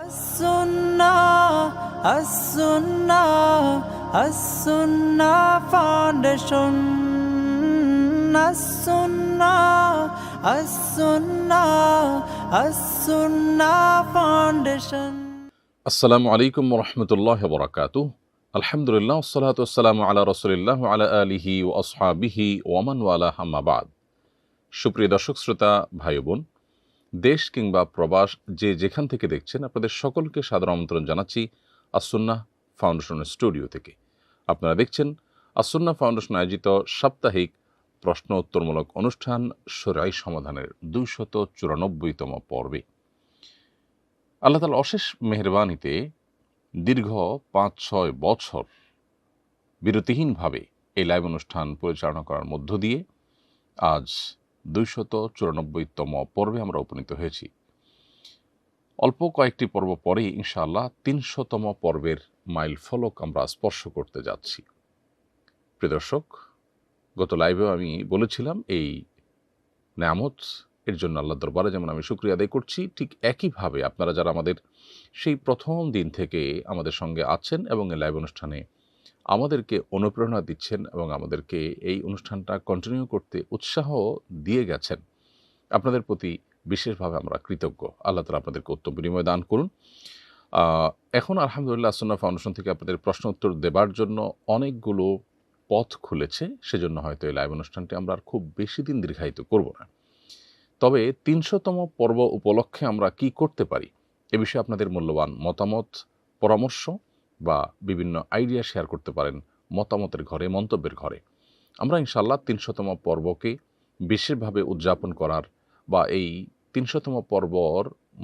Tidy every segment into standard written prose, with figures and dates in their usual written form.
As-Sunnah, As-Sunnah, As-Sunnah Foundation. As-Sunnah, As-Sunnah, As-Sunnah Foundation. আসসালামু আলাইকুম রহমতুল্লাহ বরাকাতুহ। আলহামদুলিল্লাহ ওয়াসসালাতু ওয়াসসালামু আলা রাসূলিল্লাহ ওয়া আলা আলিহি ওয়া আসহাবিহি ওয়া মান ওয়ালাহ আম্মা বাদ। সুপ্রিয় দর্শক শ্রোতা ভাই বোন, দেশ কিংবা প্রবাস যে যেখান থেকে দেখছেন, আপনাদের সকলকে সাদর আমন্ত্রণ জানাচ্ছি আস-সুন্নাহ ফাউন্ডেশনের স্টুডিও থেকে। আপনারা দেখছেন আস-সুন্নাহ ফাউন্ডেশন আয়োজিত সাপ্তাহিক প্রশ্ন উত্তরমূলক অনুষ্ঠান শরঈ সমাধানের ২৯৪তম পর্বে। আল্লাহ তাআলার অশেষ মেহেরবানিতে দীর্ঘ ৫-৬ বছর বিরতিহীনভাবে এই লাইভ অনুষ্ঠান পরিচালনা করার মধ্য দিয়ে আজ ২৯৪তম পর্বে আমরা উপনীত হয়েছি। অল্প কয়েকটি পর্ব পরেই ইনশাআল্লাহ ৩০০তম পর্বের মাইল ফলক আমরা স্পর্শ করতে যাচ্ছি। প্রিয় দর্শক, গত লাইভেও আমি বলেছিলাম এই নেয়ামত এর জন্য আল্লাহ দরবারে যেমন আমি শুকরিয়া আদায় করছি, ঠিক একইভাবে আপনারা যারা আমাদের সেই প্রথম দিন থেকে আমাদের সঙ্গে আছেন এবং এই লাইভ অনুষ্ঠানে আমাদেরকে অনুপ্রেরণা দিচ্ছেন এবং আমাদেরকে এই অনুষ্ঠানটা কন্টিনিউ করতে উৎসাহ দিয়ে গেছেন, আপনাদের প্রতি বিশেষভাবে আমরা কৃতজ্ঞ। আল্লাহ তাআলা আপনাদেরকে উত্তম বিনিময় দান করুন। এখন আলহামদুলিল্লাহ আস-সুন্নাহ ফাউন্ডেশন থেকে আপনাদের প্রশ্ন উত্তর দেবার জন্য অনেকগুলো পথ খুলেছে, সেজন্য হয়তো এই লাইভ অনুষ্ঠানটি আমরা আর খুব বেশি দিন দীর্ঘায়িত করব না। তবে ৩০০তম পর্ব উপলক্ষে আমরা কি করতে পারি এ বিষয়ে আপনাদের মূল্যবান মতামত, পরামর্শ বা বিভিন্ন আইডিয়া শেয়ার করতে পারেন মতামতের ঘরে, মন্তব্যের ঘরে। আমরা ইনশাআল্লাহ ৩০০তম পর্বকে বিশেষভাবে উদযাপন করার বা এই ৩০০তম পর্বর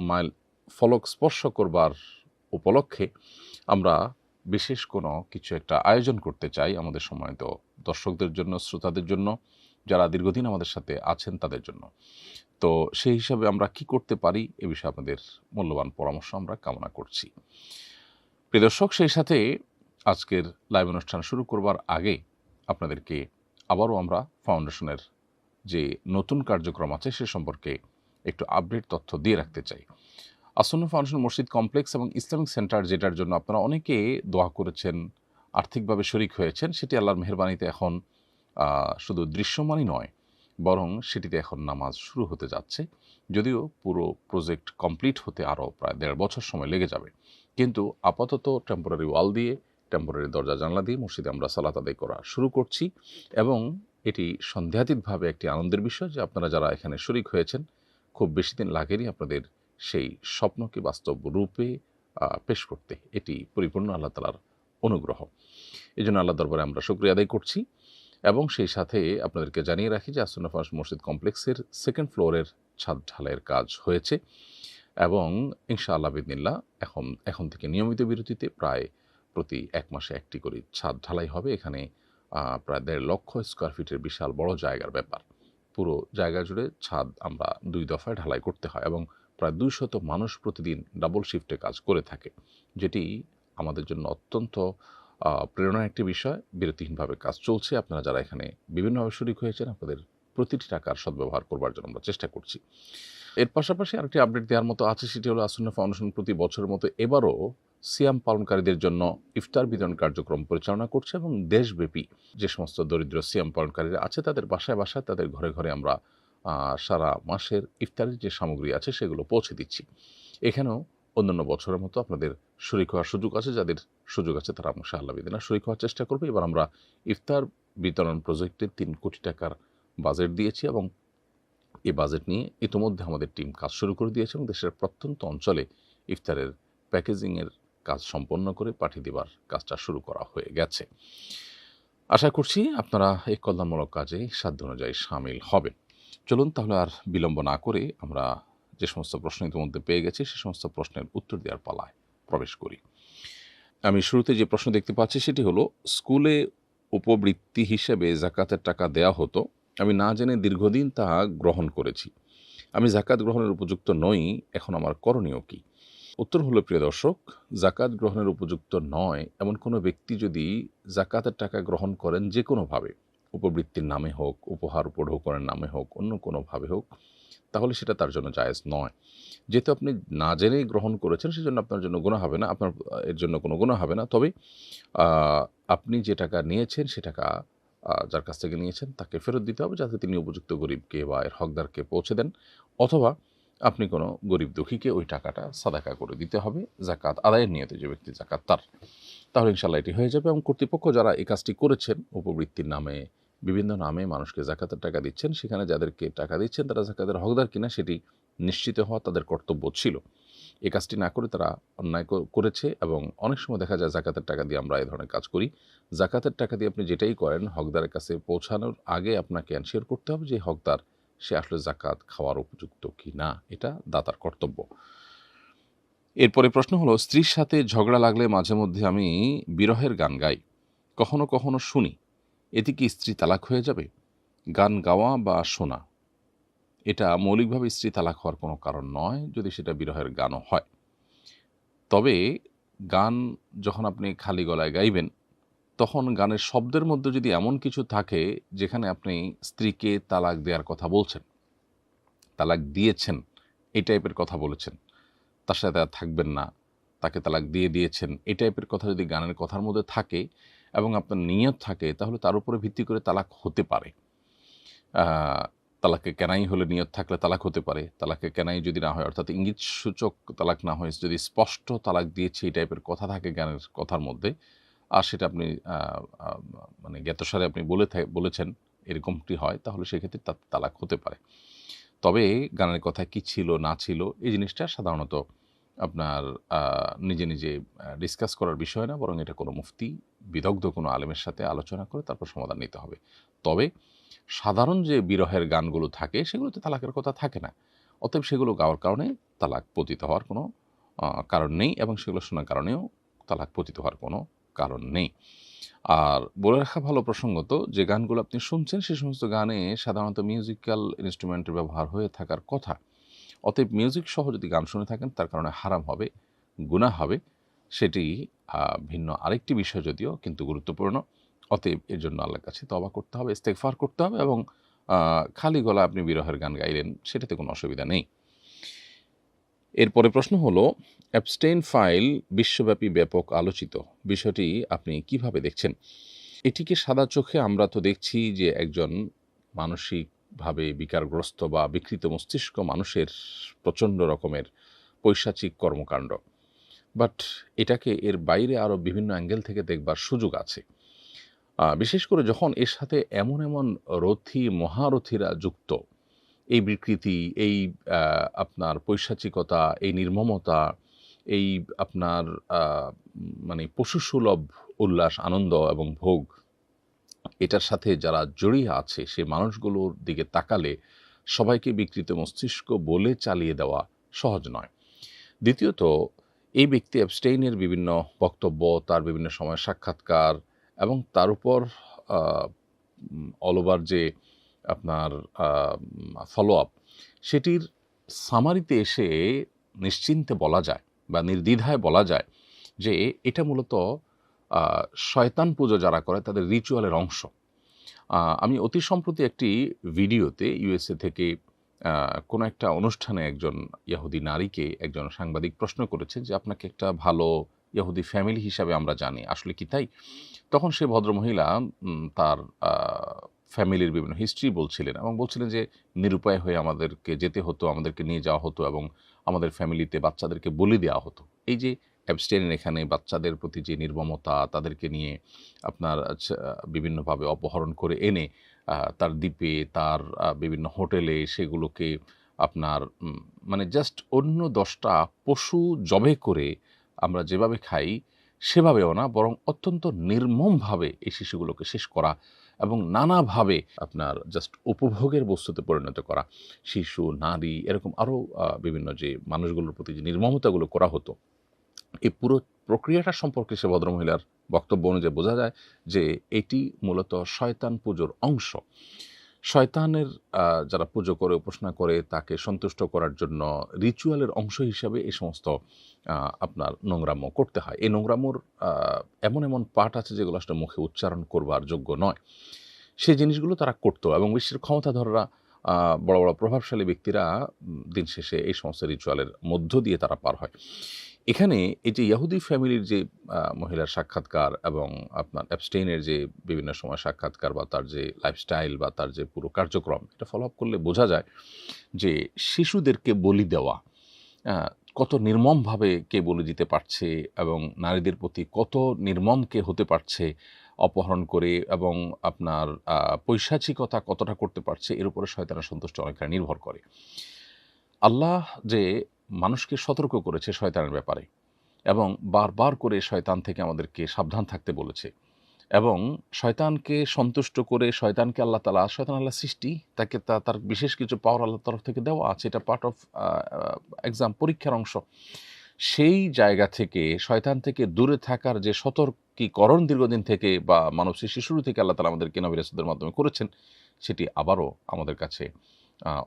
মাইল ফলক স্পর্শ করবার উপলক্ষে আমরা বিশেষ কোনো কিছু একটা আয়োজন করতে চাই আমাদের সম্মানিত দর্শকদের জন্য, শ্রোতাদের জন্য, যারা দীর্ঘদিন আমাদের সাথে আছেন তাদের জন্য। তো সেই হিসাবে আমরা কি করতে পারি এ বিষয়ে আপনাদের মূল্যবান পরামর্শ আমরা কামনা করছি। প্রিয় দর্শক, সেই সাথে আজকের লাইভ অনুষ্ঠান শুরু করবার আগে আপনাদেরকে আবারও আমরা ফাউন্ডেশনের যে নতুন কার্যক্রম আছে সে সম্পর্কে একটু আপডেট তথ্য দিয়ে রাখতে চাই। আস-সুন্নাহ ফাউন্ডেশন মসজিদ কমপ্লেক্স এবং ইসলামিক সেন্টার, যেটার জন্য আপনারা অনেকে দোয়া করেছেন, আর্থিকভাবে শরিক হয়েছেন, সেটি আল্লাহর মেহেরবানিতে এখন শুধু দৃশ্যমানই নয়, বরং সেটিতে এখন নামাজ শুরু হতে যাচ্ছে। যদিও পুরো প্রজেক্ট কমপ্লিট হতে আরও প্রায় ১.৫ বছর সময় লেগে যাবে, কিন্তু আপাতত টেম্পোরারি ওয়াল দিয়ে, টেম্পোরারি দরজা জানলা দিয়ে মসজিদে আমরা সালাত আদায় করা শুরু করছি। এবং এটি সন্দেহাতীতভাবে একটি আনন্দের বিষয় যে আপনারা যারা এখানে শরিক হয়েছেন, খুব বেশি দিন লাগেনি আপনাদের সেই স্বপ্নকে বাস্তব রূপে পেশ করতে। এটি পরিপূর্ণ আল্লাহ তাআলার অনুগ্রহ। এই জন্য আল্লাহ দরবারে আমরা শুকরিয়া আদায় করছি। এবং সেই সাথে আপনাদেরকে জানিয়ে রাখি যে আস-সুন্নাহ ফাউন্ডেশন মসজিদ কমপ্লেক্সের 2nd ফ্লোরের ছাদ ঢালাইয়ের কাজ হয়েছে এবং ইনশাআল্লাহ বিইذনিল্লাহ এখন থেকে নিয়মিত বিরতিতে প্রায় প্রতি 1 মাসে একটি করে ছাদ ঢালাই হবে। এখানে প্রায় 1.5 লক্ষ স্কোয়ার ফিটের বিশাল বড় জায়গার ব্যাপার। পুরো জায়গা জুড়ে ছাদ আমরা 2 দফায় ঢালাই করতে হয় এবং প্রায় 200 মানুষ প্রতিদিন ডাবল শিফটে কাজ করে থাকে, যেটি আমাদের জন্য অত্যন্ত প্রেরণার একটি বিষয়। বিরতিহীনভাবে কাজ চলছে। আপনারা যারা এখানে বিভিন্নভাবে শরিক হয়েছেন, আপনাদের প্রতিটি টাকার সদ্ব্যবহার করবার জন্য আমরা চেষ্টা করছি। এর পাশাপাশি আরেকটি আপডেট দেওয়ার মতো আছে, সেটি হলো আস-সুন্নাহ ফাউন্ডেশন প্রতি বছরের মতো এবারও সিয়াম পালনকারীদের জন্য ইফতার বিতরণ কার্যক্রম পরিচালনা করছে এবং দেশব্যাপী যে সমস্ত দরিদ্র সিয়াম পালনকারীরা আছে তাদের বাসায় বাসায়, তাদের ঘরে ঘরে আমরা সারা মাসের ইফতারের যে সামগ্রী আছে সেগুলো পৌঁছে দিচ্ছি। এখানেও অন্যান্য বছরের মতো আপনাদের শরিক হওয়ার সুযোগ আছে। যাদের সুযোগ আছে তারা ইনশাআল্লাহ বিদিনা শরিক হওয়ার চেষ্টা করবে। এবার আমরা ইফতার বিতরণ প্রজেক্টে ৩ কোটি টাকার বাজেট দিয়েছি এবং এই বাজেট নিয়ে ইতিমধ্যে আমাদের টিম কাজ শুরু করে দিয়েছে এবং দেশের প্রত্যন্ত অঞ্চলে ইফতারের প্যাকেজিংয়ের কাজ সম্পন্ন করে পাঠিয়ে দেবার কাজটা শুরু করা হয়ে গেছে। আশা করছি আপনারা এই কল্যাণমূলক কাজে সাধ্য অনুযায়ী সামিল হবেন। চলুন তাহলে আর বিলম্ব না করে আমরা যে সমস্ত প্রশ্ন ইতিমধ্যে পেয়ে গেছি সে সমস্ত প্রশ্নের উত্তর দেওয়ার পালায় প্রবেশ করি। আমি শুরুতে যে প্রশ্ন দেখতে পাচ্ছি সেটি হলো, স্কুলে উপবৃত্তি হিসেবে যাকাতের টাকা দেয়া হতো, আমি না জেনে দীর্ঘদিন তা গ্রহণ করেছি। আমি যাকাত গ্রহণের উপযুক্ত নই, এখন আমার করণীয় কি? উত্তর হলো, প্রিয় দর্শক, যাকাত গ্রহণের উপযুক্ত নয় এমন কোনো ব্যক্তি যদি যাকাতের টাকা গ্রহণ করেন যে কোনোভাবে, উপবৃত্তির নামে হোক, উপহার উপঢৌকনের নামে হোক, অন্য কোনোভাবে হোক, তাহলে সেটা তার জন্য জায়েজ নয়। যেহেতু আপনি না জেনেই গ্রহণ করেছেন, সেজন্য আপনার জন্য গুনাহ হবে না, আপনার এর জন্য কোনো গুনাহ হবে না। তবে আ আপনি যে টাকা নিয়েছেন, সে টাকা যার কাছ থেকে নিয়েছেন তাকে ফেরত দিতে হবে, যাতে তিনি উপযুক্ত গরিবকে বা এর হকদারকে পৌঁছে দেন, অথবা আপনি কোনো গরিব দুঃখীকে ওই টাকাটা সাদাকা করে দিতে হবে, যাকাত আদায়ের নিয়তে যে ব্যক্তি জাকাত তার। তাহলে ইনশাআল্লাহ এটি হয়ে যাবে। এবং কর্তৃপক্ষ যারা এই কাজটি করেছেন, উপবৃত্তির নামে বিভিন্ন নামে মানুষকে জাকাতের টাকা দিচ্ছেন, সেখানে যাদেরকে টাকা দিচ্ছেন তারা জাকাতের হকদার কিনা সেটি নিশ্চিত হওয়া তাদের কর্তব্য ছিল। এই কাজটি না করে তারা অন্যায় করেছে। এবং অনেক সময় দেখা যায় জাকাতের টাকা দিয়ে আমরা এই ধরনের কাজ করি। জাকাতের টাকা দিয়ে আপনি যেটাই করেন, হকদারের কাছে পৌঁছানোর আগে আপনাকে এনশিওর করতে হবে যে হকদার সে আসলে জাকাত খাওয়ার উপযুক্ত কি না, এটা দাতার কর্তব্য। এরপরে প্রশ্ন হলো, স্ত্রীর সাথে ঝগড়া লাগলে মাঝে মধ্যে আমি বিরহের গান গাই, কখনো কখনো শুনি, এতে কি স্ত্রী তালাক হয়ে যাবে? গান গাওয়া বা শোনা এটা মৌলিকভাবে স্ত্রী তালাক হওয়ার কোনো কারণ নয়, যদি সেটা বিরহের গানও হয়। তবে গান যখন আপনি খালি গলায় গাইবেন, তখন গানের শব্দের মধ্যে যদি এমন কিছু থাকে যেখানে আপনি স্ত্রীকে তালাক দেওয়ার কথা বলছেন, তালাক দিয়েছেন, এই টাইপের কথা বলেছেন, তার সাথে আর থাকবেন না, তাকে তালাক দিয়ে দিয়েছেন, এই টাইপের কথা যদি গানের কথার মধ্যে থাকে এবং আপনার নিয়ত থাকে, তাহলে তার উপরে ভিত্তি করে তালাক হতে পারে। তালাকে কেনাই হলে নিয়ত থাকলে তালাক হতে পারে। তালাকে কেনাই যদি না হয়, অর্থাৎ ইঙ্গিত সূচক তালাক না হয়, যদি স্পষ্ট তালাক দিয়েছে এই টাইপের কথা থাকে গানের কথার মধ্যে, আর সেটা আপনি মানে জ্ঞাতসারে আপনি বলেছেন এরকমটি হয়, তাহলে সেক্ষেত্রে তার তালাক হতে পারে। তবে গানের কথা কি ছিল না ছিল এই জিনিসটা সাধারণত আপনার নিজে নিজে ডিসকাস করার বিষয় না, বরং এটা কোনো মুফতি বিদগ্ধ কোনো আলেমের সাথে আলোচনা করে তারপর সমাধান নিতে হবে। তবে সাধারণ যে বিরহের গানগুলো থাকে সেগুলোতে তালাকের কথা থাকে না, অতএব সেগুলো গাওয়ার কারণে তালাক পতিত হওয়ার কোনো কারণ নেই, এবং সেগুলো শোনার কারণেও তালাক পতিত হওয়ার কোনো কারণ নেই। আর বলে রাখা ভালো প্রসঙ্গত, যে গানগুলো আপনি শুনছেন সে সমস্ত গানে সাধারণত মিউজিক্যাল ইনস্ট্রুমেন্টের ব্যবহার হয়ে থাকার কথা। অতএব মিউজিক সহ যদি গান শুনে থাকেন তার কারণে হারাম হবে, গুনাহ হবে, সেটি ভিন্ন আরেকটি বিষয় যদিও, কিন্তু গুরুত্বপূর্ণ। অতএব এর জন্য আল্লাহর কাছে তওবা করতে হবে, ইস্তেগফার করতে হবে, এবং খালি গলায় আপনি বিরহের গান গাইলেন, সেটাতে কোনো অসুবিধা নেই। এরপরে প্রশ্ন হলো, অ্যাবস্টেইন ফাইল বিশ্বব্যাপী ব্যাপক আলোচিত, বিষয়টি আপনি কিভাবে দেখছেন? এটিকে সাদা চোখে আমরা তো দেখছি যে একজন মানসিকভাবে বিকারগ্রস্ত বা বিকৃত মস্তিষ্ক মানুষের প্রচণ্ড রকমের পৈশাচিক কর্মকাণ্ড, বাট এটাকে এর বাইরে আরও বিভিন্ন অ্যাঙ্গেল থেকে দেখবার সুযোগ আছে। বিশেষ করে যখন এর সাথে এমন এমন রথী মহারথীরা যুক্ত, এই বিকৃতি, এই আপনার পৈশাচিকতা, এই নির্মমতা, এই আপনার মানে পশুসুলভ উল্লাস, আনন্দ এবং ভোগ, এটার সাথে যারা জড়িয়ে আছে সে মানুষগুলোর দিকে তাকালে সবাইকে বিকৃত মস্তিষ্ক বলে চালিয়ে দেওয়া সহজ নয়। দ্বিতীয়ত, এই ব্যক্তি অ্যাবস্টেইনের বিভিন্ন বক্তব্য, তার বিভিন্ন সময় সাক্ষাৎকার, এবং তার উপর অল ওভার যে আপনার ফলো আপ, সেটির সামারিতে এসে নিশ্চিন্তে বলা যায় বা নির্দ্বিধায় বলা যায় যে এটা মূলত শয়তান পুজো যারা করে তাদের রিচুয়ালের অংশ। আমি অতি সম্প্রতি একটি ভিডিওতে ইউএসএ থেকে কোনো একটা অনুষ্ঠানে একজন ইহুদি নারীকে একজন সাংবাদিক প্রশ্ন করেছেন যে আপনাকে একটা ভালো ইহুদি ফ্যামিলি হিসাবে আমরা জানি, আসলে কি তাই? তখন সে ভদ্রমহিলা তার ফ্যামিলির বিভিন্ন হিস্ট্রি বলছিলেন, এবং বলছিলেন যে নিরুপায় হয়ে আমাদেরকে যেতে হতো, আমাদেরকে নিয়ে যাওয়া হতো, এবং আমাদের ফ্যামিলিতে বাচ্চাদেরকে বলি দেওয়া হতো। এই যে অ্যাবস্টেইনের এখানে বাচ্চাদের প্রতি যে নির্মমতা, তাদেরকে নিয়ে আপনার বিভিন্নভাবে অপহরণ করে এনে তার দ্বীপে, তার বিভিন্ন হোটেলে সেগুলোকে আপনার মানে জাস্ট অন্য 10টা পশু জবে করে আমরা যেভাবে খাই সেভাবেও না, বরং অত্যন্ত নির্মমভাবে এই শিশুগুলোকে শেষ করা এবং নানাভাবে আপনার জাস্ট উপভোগের বস্তুতে পরিণত করা, শিশু, নারী, এরকম আরও বিভিন্ন যে মানুষগুলোর প্রতি যে নির্মমতাগুলো করা হতো, এই পুরো প্রক্রিয়াটা সম্পর্কে সে ভদ্রমহিলার বক্তব্য অনুযায়ী বোঝা যায় যে এটি মূলত শয়তান পুজোর অংশ। শয়তানের যারা পুজো করে, উপাসনা করে, তাকে সন্তুষ্ট করার জন্য রিচুয়ালের অংশ হিসাবে এই সমস্ত আপনার নোংরাম্য করতে হয়। এই নোংরাম্যর এমন এমন পাঠ আছে যেগুলো আসলে মুখে উচ্চারণ করবার যোগ্য নয়। সেই জিনিসগুলো তারা করতো এবং বিশ্বের ক্ষমতাধররা বড় বড় প্রভাবশালী ব্যক্তিরা দিন শেষে এই সমস্ত রিচুয়ালের মধ্য দিয়ে তারা পার হয়। এখানে এই যে ইহুদি ফ্যামিলির যে মহিলার সাক্ষাৎকার এবং আপনার অ্যাবস্টেইনের যে বিভিন্ন সময় সাক্ষাৎকার বা তার যে লাইফস্টাইল বা তার যে পুরো কার্যক্রম, এটা ফলো আপ করলে বোঝা যায় যে শিশুদেরকে বলি দেওয়া আ কত নির্মমভাবে কে বলি দিতে পারছে এবং নারীদের প্রতি কত নির্মম কে হতে পারছে অপহরণ করে এবং আপনার পৈশাচিকতা কতটা করতে পারছে এর উপরে শয়তানের সন্তুষ্টি অনেকখানি নির্ভর করে। আল্লাহ যে মানুষকে সতর্ক করেছে শয়তানের ব্যাপারে এবং বারবার করে শয়তান থেকে আমাদেরকে সাবধান থাকতে বলেছে এবং শয়তানকে সন্তুষ্ট করে শয়তানকে আল্লাহ তাআলা, শয়তান আল্লাহর সৃষ্টি, তাকে তার বিশেষ কিছু পাওয়ার আল্লাহর তরফ থেকে দেওয়া আছে। এটা পার্ট অফ এক্সাম, পরীক্ষার অংশ। সেই জায়গা থেকে শয়তান থেকে দূরে থাকার যে সতর্কীকরণ দীর্ঘদিন থেকে বা মানব সৃষ্টির শুরু থেকে আল্লাহ তাআলা আমাদেরকে নবী রাসূলদের মাধ্যমে করেছেন, সেটি আবারও আমাদের কাছে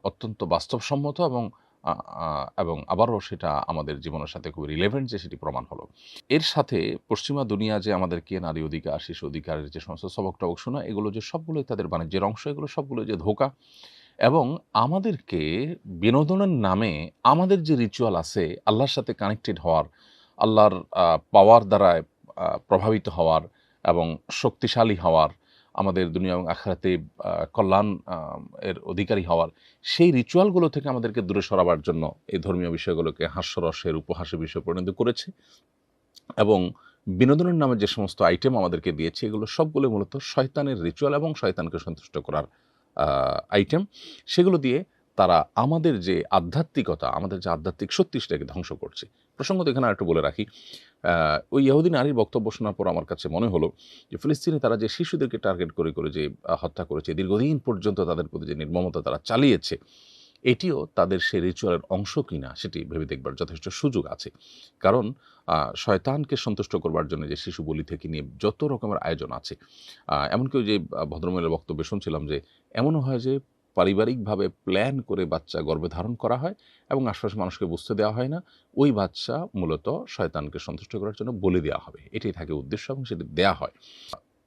অত্যন্ত বাস্তবসম্মত আ আ এবং আবারও সেটা আমাদের জীবনের সাথে খুবই রিলেভেন্ট যে সেটি প্রমাণ হলো। এর সাথে পশ্চিমা দুনিয়া যে আমাদেরকে নারী অধিকার, শিশু অধিকারের যে সমস্ত সবক-টবক শোনা, এগুলো যে সবগুলোই তাদের বাণিজ্যের অংশ, এগুলো সবগুলোই যে ধোঁকা এবং আমাদেরকে বিনোদনের নামে আমাদের যে রিচুয়াল আছে আল্লাহর সাথে কানেক্টেড হওয়ার, আল্লাহর পাওয়ার দ্বারা প্রভাবিত হওয়ার এবং শক্তিশালী হওয়ার, আমাদের দুনিয়া এবং আখিরাতে কল্যাণ এর অধিকারী হওয়ার, সেই রিচুয়ালগুলো থেকে আমাদেরকে দূরে সরাবার জন্য এই ধর্মীয় বিষয়গুলোকে হাস্যরসের উপহাসের বিষয়ে পরিণত করেছে এবং বিনোদনের নামে যে সমস্ত আইটেম আমাদেরকে দিয়েছে এগুলো সবগুলো মূলত শয়তানের রিচুয়াল এবং শয়তানকে সন্তুষ্ট করার আইটেম। সেগুলো দিয়ে তারা আমাদের যে আধ্যাত্মিকতা, আমাদের যে আধ্যাত্মিক শক্তি সেটাকে ধ্বংস করছে। প্রসঙ্গত এখানে আরেকটু বলে রাখি, ওই ইহুদি নারীর বক্তব্য শোনার পর আমার কাছে মনে হলো যে ফিলিস্তিনে তারা যে শিশুদেরকে টার্গেট করে যে হত্যা করেছে, দীর্ঘদিন পর্যন্ত তাদের প্রতি যে নির্মমতা তারা চালিয়েছে, এটিও তাদের সেই রিচুয়ালের অংশ কিনা সেটি ভেবে দেখবার যথেষ্ট সুযোগ আছে। কারণ শয়তানকে সন্তুষ্ট করবার জন্য যে শিশু বলি থেকে নিয়ে যত রকমের আয়োজন আছে, এমনকি ওই যে ভদ্রমহিলার বক্তব্যে শুনছিলাম যে এমনও হয় যে পারিবারিকভাবে প্ল্যান করে বাচ্চা গর্ভে ধারণ করা হয় এবং আশপাশের মানুষকে বুঝতে দেওয়া হয় না। ওই বাচ্চা মূলত শয়তানকে সন্তুষ্ট করার জন্য বলি দেওয়া হবে। এটাই থাকে উদ্দেশ্য এবং সেটি দেয়া হয়।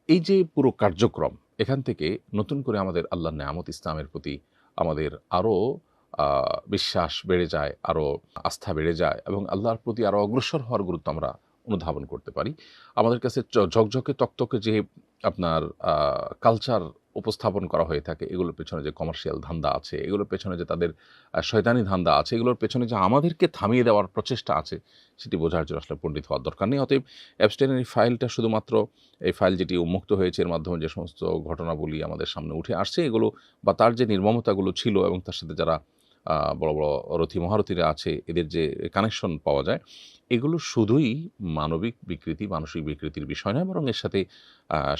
এই যে পুরো কার্যক্রম, এখান থেকে নতুন করে আমাদের আল্লাহর নেয়ামত ইসলামের প্রতি আমাদের আরও বিশ্বাস বেড়ে যায়, আরও আস্থা বেড়ে যায় এবং আল্লাহর প্রতি আরও অগ্রসর হওয়ার গুরুত্ব আমরা অনুধাবন করতে পারি। আমাদের কাছে ঝকঝকে তকতকে যে আপনার কালচার উপস্থাপন করা হয়ে থাকে, এগুলোর পেছনে যে কমার্শিয়াল ধান্দা আছে, এগুলোর পেছনে যে তাদের শয়তানি ধান্দা আছে, এগুলোর পেছনে যে আমাদেরকে থামিয়ে দেওয়ার প্রচেষ্টা আছে, সেটি বোঝার জন্য আসলে পণ্ডিত হওয়ার দরকার নেই। অতএব অ্যাবস্টেইনের এই ফাইলটা শুধুমাত্র এই ফাইল যেটি উন্মুক্ত হয়েছে এর মাধ্যমে যে সমস্ত ঘটনাবলী আমাদের সামনে উঠে আসছে এগুলো বা তার যে নির্মমতাগুলো ছিল এবং তার সাথে যারা বড় বড় রথী মহারথীরা আছে এদের যে কানেকশন পাওয়া যায়, এগুলো শুধুই মানবিক বিকৃতি, মানসিক বিকৃতির বিষয় নয়, বরং এর সাথে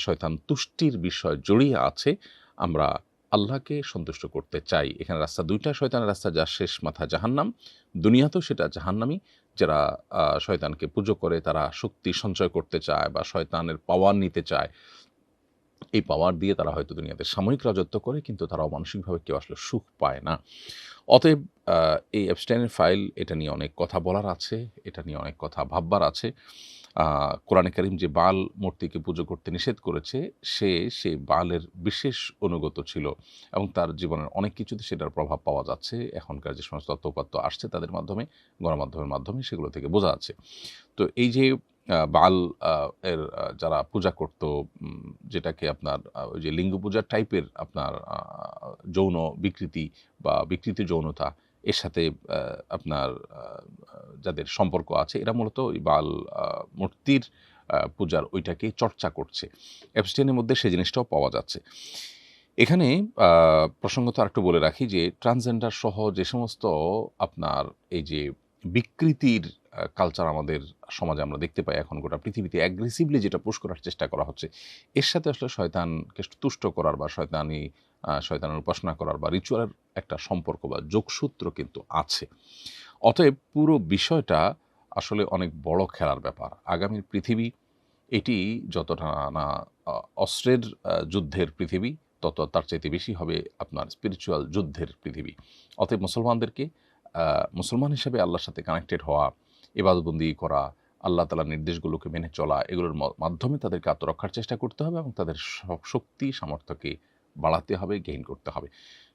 শয়তান তুষ্টির বিষয় জড়িয়ে আছে। আমরা আল্লাহকে সন্তুষ্ট করতে চাই। এখানে রাস্তা দুইটা, শয়তানের রাস্তা, যার শেষ মাথা জাহান্নাম। দুনিয়াতেও সেটা জাহান্নামী। যারা শয়তানকে পুজো করে, তারা শক্তি সঞ্চয় করতে চায় বা শয়তানের পাওয়ার নিতে চায়। এই পাওয়ার দিয়ে তারা হয়তো দুনিয়াতে সাময়িক রাজত্ব করে, কিন্তু তারাও মানসিকভাবে কেউ আসলে সুখ পায় না। অতএব এই এপস্টাইনের ফাইল, এটা নিয়ে অনেক কথা বলার আছে, এটা নিয়ে অনেক কথা ভাববার আছে। কোরআনে কারীম যে বাল মূর্তিকে পুজো করতে নিষেধ করেছে, সেই বালের বিশেষ অনুগত ছিল এবং তার জীবনের অনেক কিছুতে সেটার প্রভাব পাওয়া যাচ্ছে। এখনকার যে সমস্ত তথ্য-উপাত্ত আসছে তাদের মাধ্যমে, গণমাধ্যমের মাধ্যমে, সেগুলো থেকে বোঝা যাচ্ছে। তো এই যে বাল এর যারা পূজা করত, যেটাকে আপনার ওই যে লিঙ্গ পূজার টাইপের আপনার যৌন বিকৃতি বা বিকৃত যৌনতা, এর সাথে আপনার যাদের সম্পর্ক আছে, এরা মূলত ওই বাল মূর্তির পূজার ওইটাকেই চর্চা করছে। এপস্টেইনের মধ্যে সেই জিনিসটাও পাওয়া যাচ্ছে। এখানে প্রসঙ্গত আরেকটু বলে রাখি যে ট্রান্সজেন্ডার সহ যে সমস্ত আপনার এই যে বিকৃতির কালচার আমাদের সমাজে আমরা দেখতে পাই এখন গোটা পৃথিবীতে, অ্যাগ্রেসিভলি যেটা পুশ করার চেষ্টা করা হচ্ছে, এর সাথে আসলে শয়তানকে তুষ্ট করার বা শয়তানের উপাসনা করার বা রিচুয়ালের একটা সম্পর্ক বা যোগসূত্র কিন্তু আছে। অতএব পুরো বিষয়টা আসলে অনেক বড় খেলার ব্যাপার। আগামীর পৃথিবী এটি যতটা না অস্ত্রের যুদ্ধের পৃথিবী, তত তার চাইতে বেশি হবে আপনার স্পিরিচুয়াল যুদ্ধের পৃথিবী। অতএব মুসলমানদেরকে মুসলমান হিসেবে আল্লাহর সাথে কানেক্টেড হওয়া, ইবাদতবন্দি করা, আল্লাহ তাআলার নির্দেশগুলোকে মেনে চলা, এগুলোর মাধ্যমে তাদেরকে আত্মরক্ষার চেষ্টা করতে হবে এবং তাদের শক্তি সামর্থ্যকে বাড়াতে হবে, গেইন করতে হবে।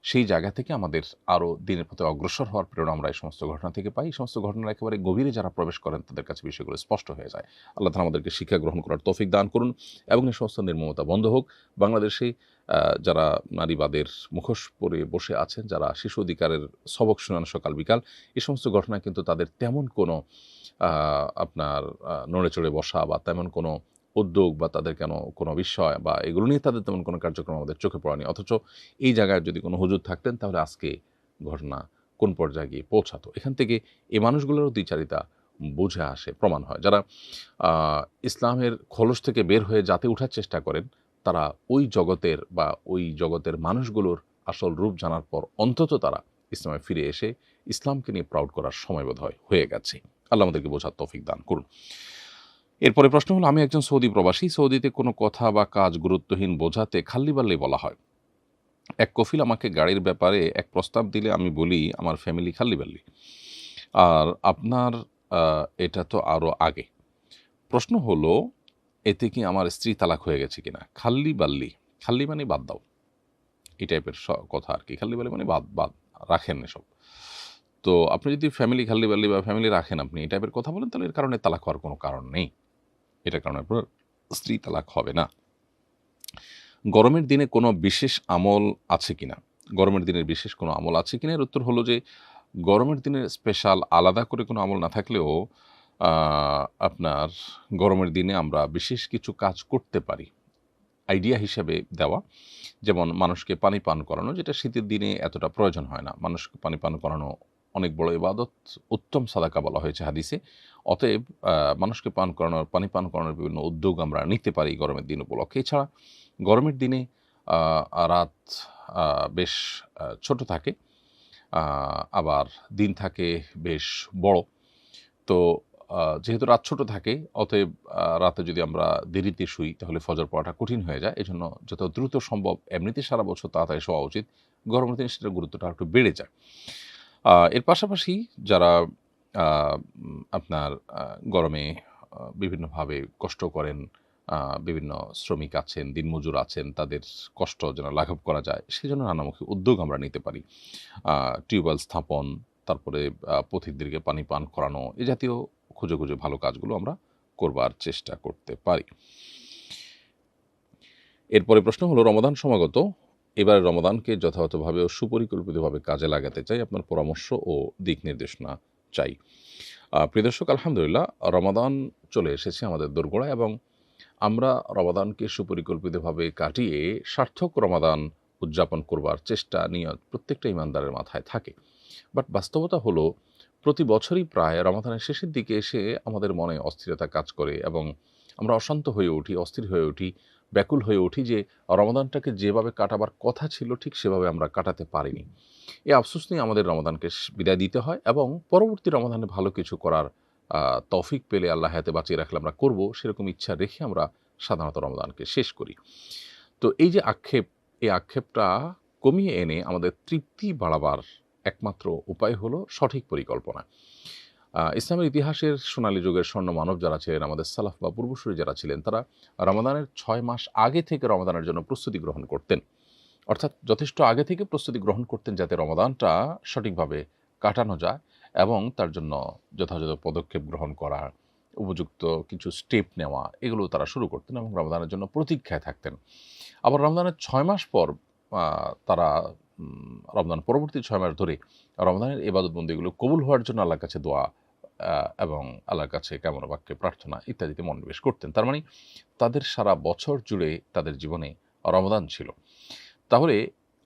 সেই জায়গা থেকে আমাদের আরও দিনের পথে অগ্রসর হওয়ার প্রেরণা আমরা এই সমস্ত ঘটনা থেকে পাই। এই সমস্ত ঘটনার একেবারে গভীরে যারা প্রবেশ করেন তাদের কাছে বিষয়গুলো স্পষ্ট হয়ে যায়। আল্লাহ তাআলা আমাদেরকে শিক্ষা গ্রহণ করার তৌফিক দান করুন এবং এই সমস্ত নির্মমতা বন্ধ হোক। বাংলাদেশে যারা নারীবাদের মুখোশ পরে বসে আছেন, যারা শিশু অধিকারের সবক শোনান সকাল বিকাল, এই সমস্ত ঘটনা কিন্তু তাদের তেমন কোনো আপনার নড়ে চড়ে বসা বা তেমন কোনো উদ্যোগ বা তাদের কোনো বিষয় বা এগুলো নিয়ে তাদের তেমন কোনো কার্যক্রম আমাদের চোখে পড়েনি। অথচ এই জায়গায় যদি কোনো হুজুর থাকতেন তাহলে আজকে ঘটনা কোন পর্যায়ে গিয়ে পৌঁছাতো। এখান থেকে এই মানুষগুলোরও দ্বিচারিতা বুঝে আসে, প্রমাণ হয়। যারা ইসলামের খোলস থেকে বের হয়ে যাতে উঠার চেষ্টা করেন, তারা ওই জগতের মানুষগুলোর আসল রূপ জানার পর অন্তত তারা ইসলামে ফিরে এসে ইসলামকে নিয়ে প্রাউড করার সময় বোধহয় হয়ে গেছে। আল্লাহ আমাদেরকে বোঝার তৌফিক দান করুন। এরপরে প্রশ্ন হলো, আমি একজন সৌদি প্রবাসী। সৌদিতে কোনো কথা বা কাজ গুরুত্বহীন বোঝাতে খাল্লি-বাল্লি বলা হয়। এক কফিল আমাকে গাড়ির ব্যাপারে এক প্রস্তাব দিলে আমি বলি আমার ফ্যামিলি খাল্লি-বাল্লি। আর আপনার এটা তো আরও আগে। প্রশ্ন হলো, এতে কি আমার স্ত্রী তালাক হয়ে গেছে কিনা? খাল্লি-বাল্লি, খাল্লি মানে বাদ দাও, এই টাইপের কথা আর কি। খাল্লি-বাল্লি মানে বাদ রাখেন এসব। তো আপনি যদি ফ্যামিলি খাল্লি-বাল্লি বা ফ্যামিলি রাখেন, আপনি এই টাইপের কথা বলেন, তাহলে এর কারণে তালাক হওয়ার কোনো কারণ নেই। এটার কারণে আপনার স্ত্রী তালাক হবে না। গরমের দিনে কোনো বিশেষ আমল আছে কিনা? গরমের দিনের বিশেষ কোনো আমল আছে কিনা? এর উত্তর হলো যে, গরমের দিনে স্পেশাল আলাদা করে কোনো আমল না থাকলেও আপনার গরমের দিনে আমরা বিশেষ কিছু কাজ করতে পারি। আইডিয়া হিসেবে দেওয়া, যেমন মানুষকে পানি পান করানো, যেটা শীতের দিনে এতটা প্রয়োজন হয় না। মানুষকে পানি পান করানো অনেক বড় ইবাদত, উত্তম সাদাকা বলা হয়েছে হাদিসে। অতএব মানুষকে পানি পান করানোর বিভিন্ন উদ্যোগ আমরা নিতে পারি গরমের দিন উপলক্ষে। এছাড়া গরমের দিনে রাত বেশ ছোট থাকে, আবার দিন থাকে বেশ বড়। তো যেহেতু রাত ছোট থাকে, অতএব রাতে যদি আমরা দেরিতে শুই তাহলে ফজর পড়াটা কঠিন হয়ে যায়। এজন্য যত দ্রুত সম্ভব, এমনিতে সারা বছর তাড়াতাড়ি শোয়া উচিত, গরমের দিনে সেটার গুরুত্বটা একটু বেড়ে যায়। এর পাশাপাশি যারা আপনার গরমে বিভিন্নভাবে কষ্ট করেন, বিভিন্ন শ্রমিক আছেন, দিনমজুর আছেন, তাদের কষ্ট যেন লাঘব করা যায়, সেজন্য নানামুখী উদ্যোগ আমরা নিতে পারি। টিউবওয়েল স্থাপন, তারপরে পথিকদেরকে পানি পান করানো, এ জাতীয় খুঁজে ভালো কাজগুলো আমরা করবার চেষ্টা করতে পারি। এরপরে প্রশ্ন হলো, রমাদান সমাগত, এবারে রমাদানকে যথাযথভাবে ও সুপরিকল্পিতভাবে কাজে লাগাতে চাই, আপনার পরামর্শ ও দিক নির্দেশনা চাই। প্রিয় দর্শক, আলহামদুলিল্লাহ, রমাদান চলে এসেছে আমাদের দোরগোড়ায় এবং আমরা রমাদানকে সুপরিকল্পিতভাবে কাটিয়ে সার্থক রমাদান উদযাপন করবার চেষ্টা নিয়ে প্রত্যেকটা ইমানদারের মাথায় থাকে। বাট বাস্তবতা হলো, প্রতি বছরই প্রায় রমাদানের শেষের দিকে এসে আমাদের মনে অস্থিরতা কাজ করে এবং আমরা অশান্ত হয়ে উঠি, অস্থির হয়ে উঠি, ব্যাকুল হয়ে উঠি যে রমাদানটাকে যেভাবে কাটাবার কথা ছিল ঠিক সেভাবে আমরা কাটাতে পারিনি। এই আফসোস নিয়ে আমাদের রমাদানকে বিদায় দিতে হয় এবং পরবর্তী রমাদানে ভালো কিছু করার তৌফিক পেলে, আল্লাহ হায়াতে বাঁচিয়ে রাখলে আমরা করব, সেরকম ইচ্ছা রেখে আমরা সাধারণত রমাদানকে শেষ করি। তো এই যে আক্ষেপ, এই আক্ষেপটা কমিয়ে এনে আমাদের তৃপ্তি বাড়াবার একমাত্র উপায় হলো সঠিক পরিকল্পনা। ইসলামের ইতিহাসের সোনালী যুগের স্বর্ণ মানব যারা ছিলেন, আমাদের সালাফ বা পূর্বসূরি যারা ছিলেন, তারা রমাদানের 6 মাস আগে থেকে রমাদানের জন্য প্রস্তুতি গ্রহণ করতেন। অর্থাৎ যথেষ্ট আগে থেকে প্রস্তুতি গ্রহণ করতেন যাতে রমাদানটা সঠিকভাবে কাটানো যায় এবং তার জন্য যথাযথ পদক্ষেপ গ্রহণ করা, উপযুক্ত কিছু স্টেপ নেওয়া, এগুলো তারা শুরু করতেন এবং রমাদানের জন্য প্রতীক্ষায় থাকতেন। আবার রমজানের 6 মাস পর তারা রমজান পরবর্তী 6 মাস ধরে রমজানের ইবাদতবন্দিগুলো কবুল হওয়ার জন্য আল্লাহর কাছে দোয়া এবং আল্লাহর কাছে কামনা বাক্যে প্রার্থনা ইত্যাদিতে মনোনিবেশ করতেন। তার মানে তাদের সারা বছর জুড়ে তাদের জীবনে রমাদান ছিল। তাহলে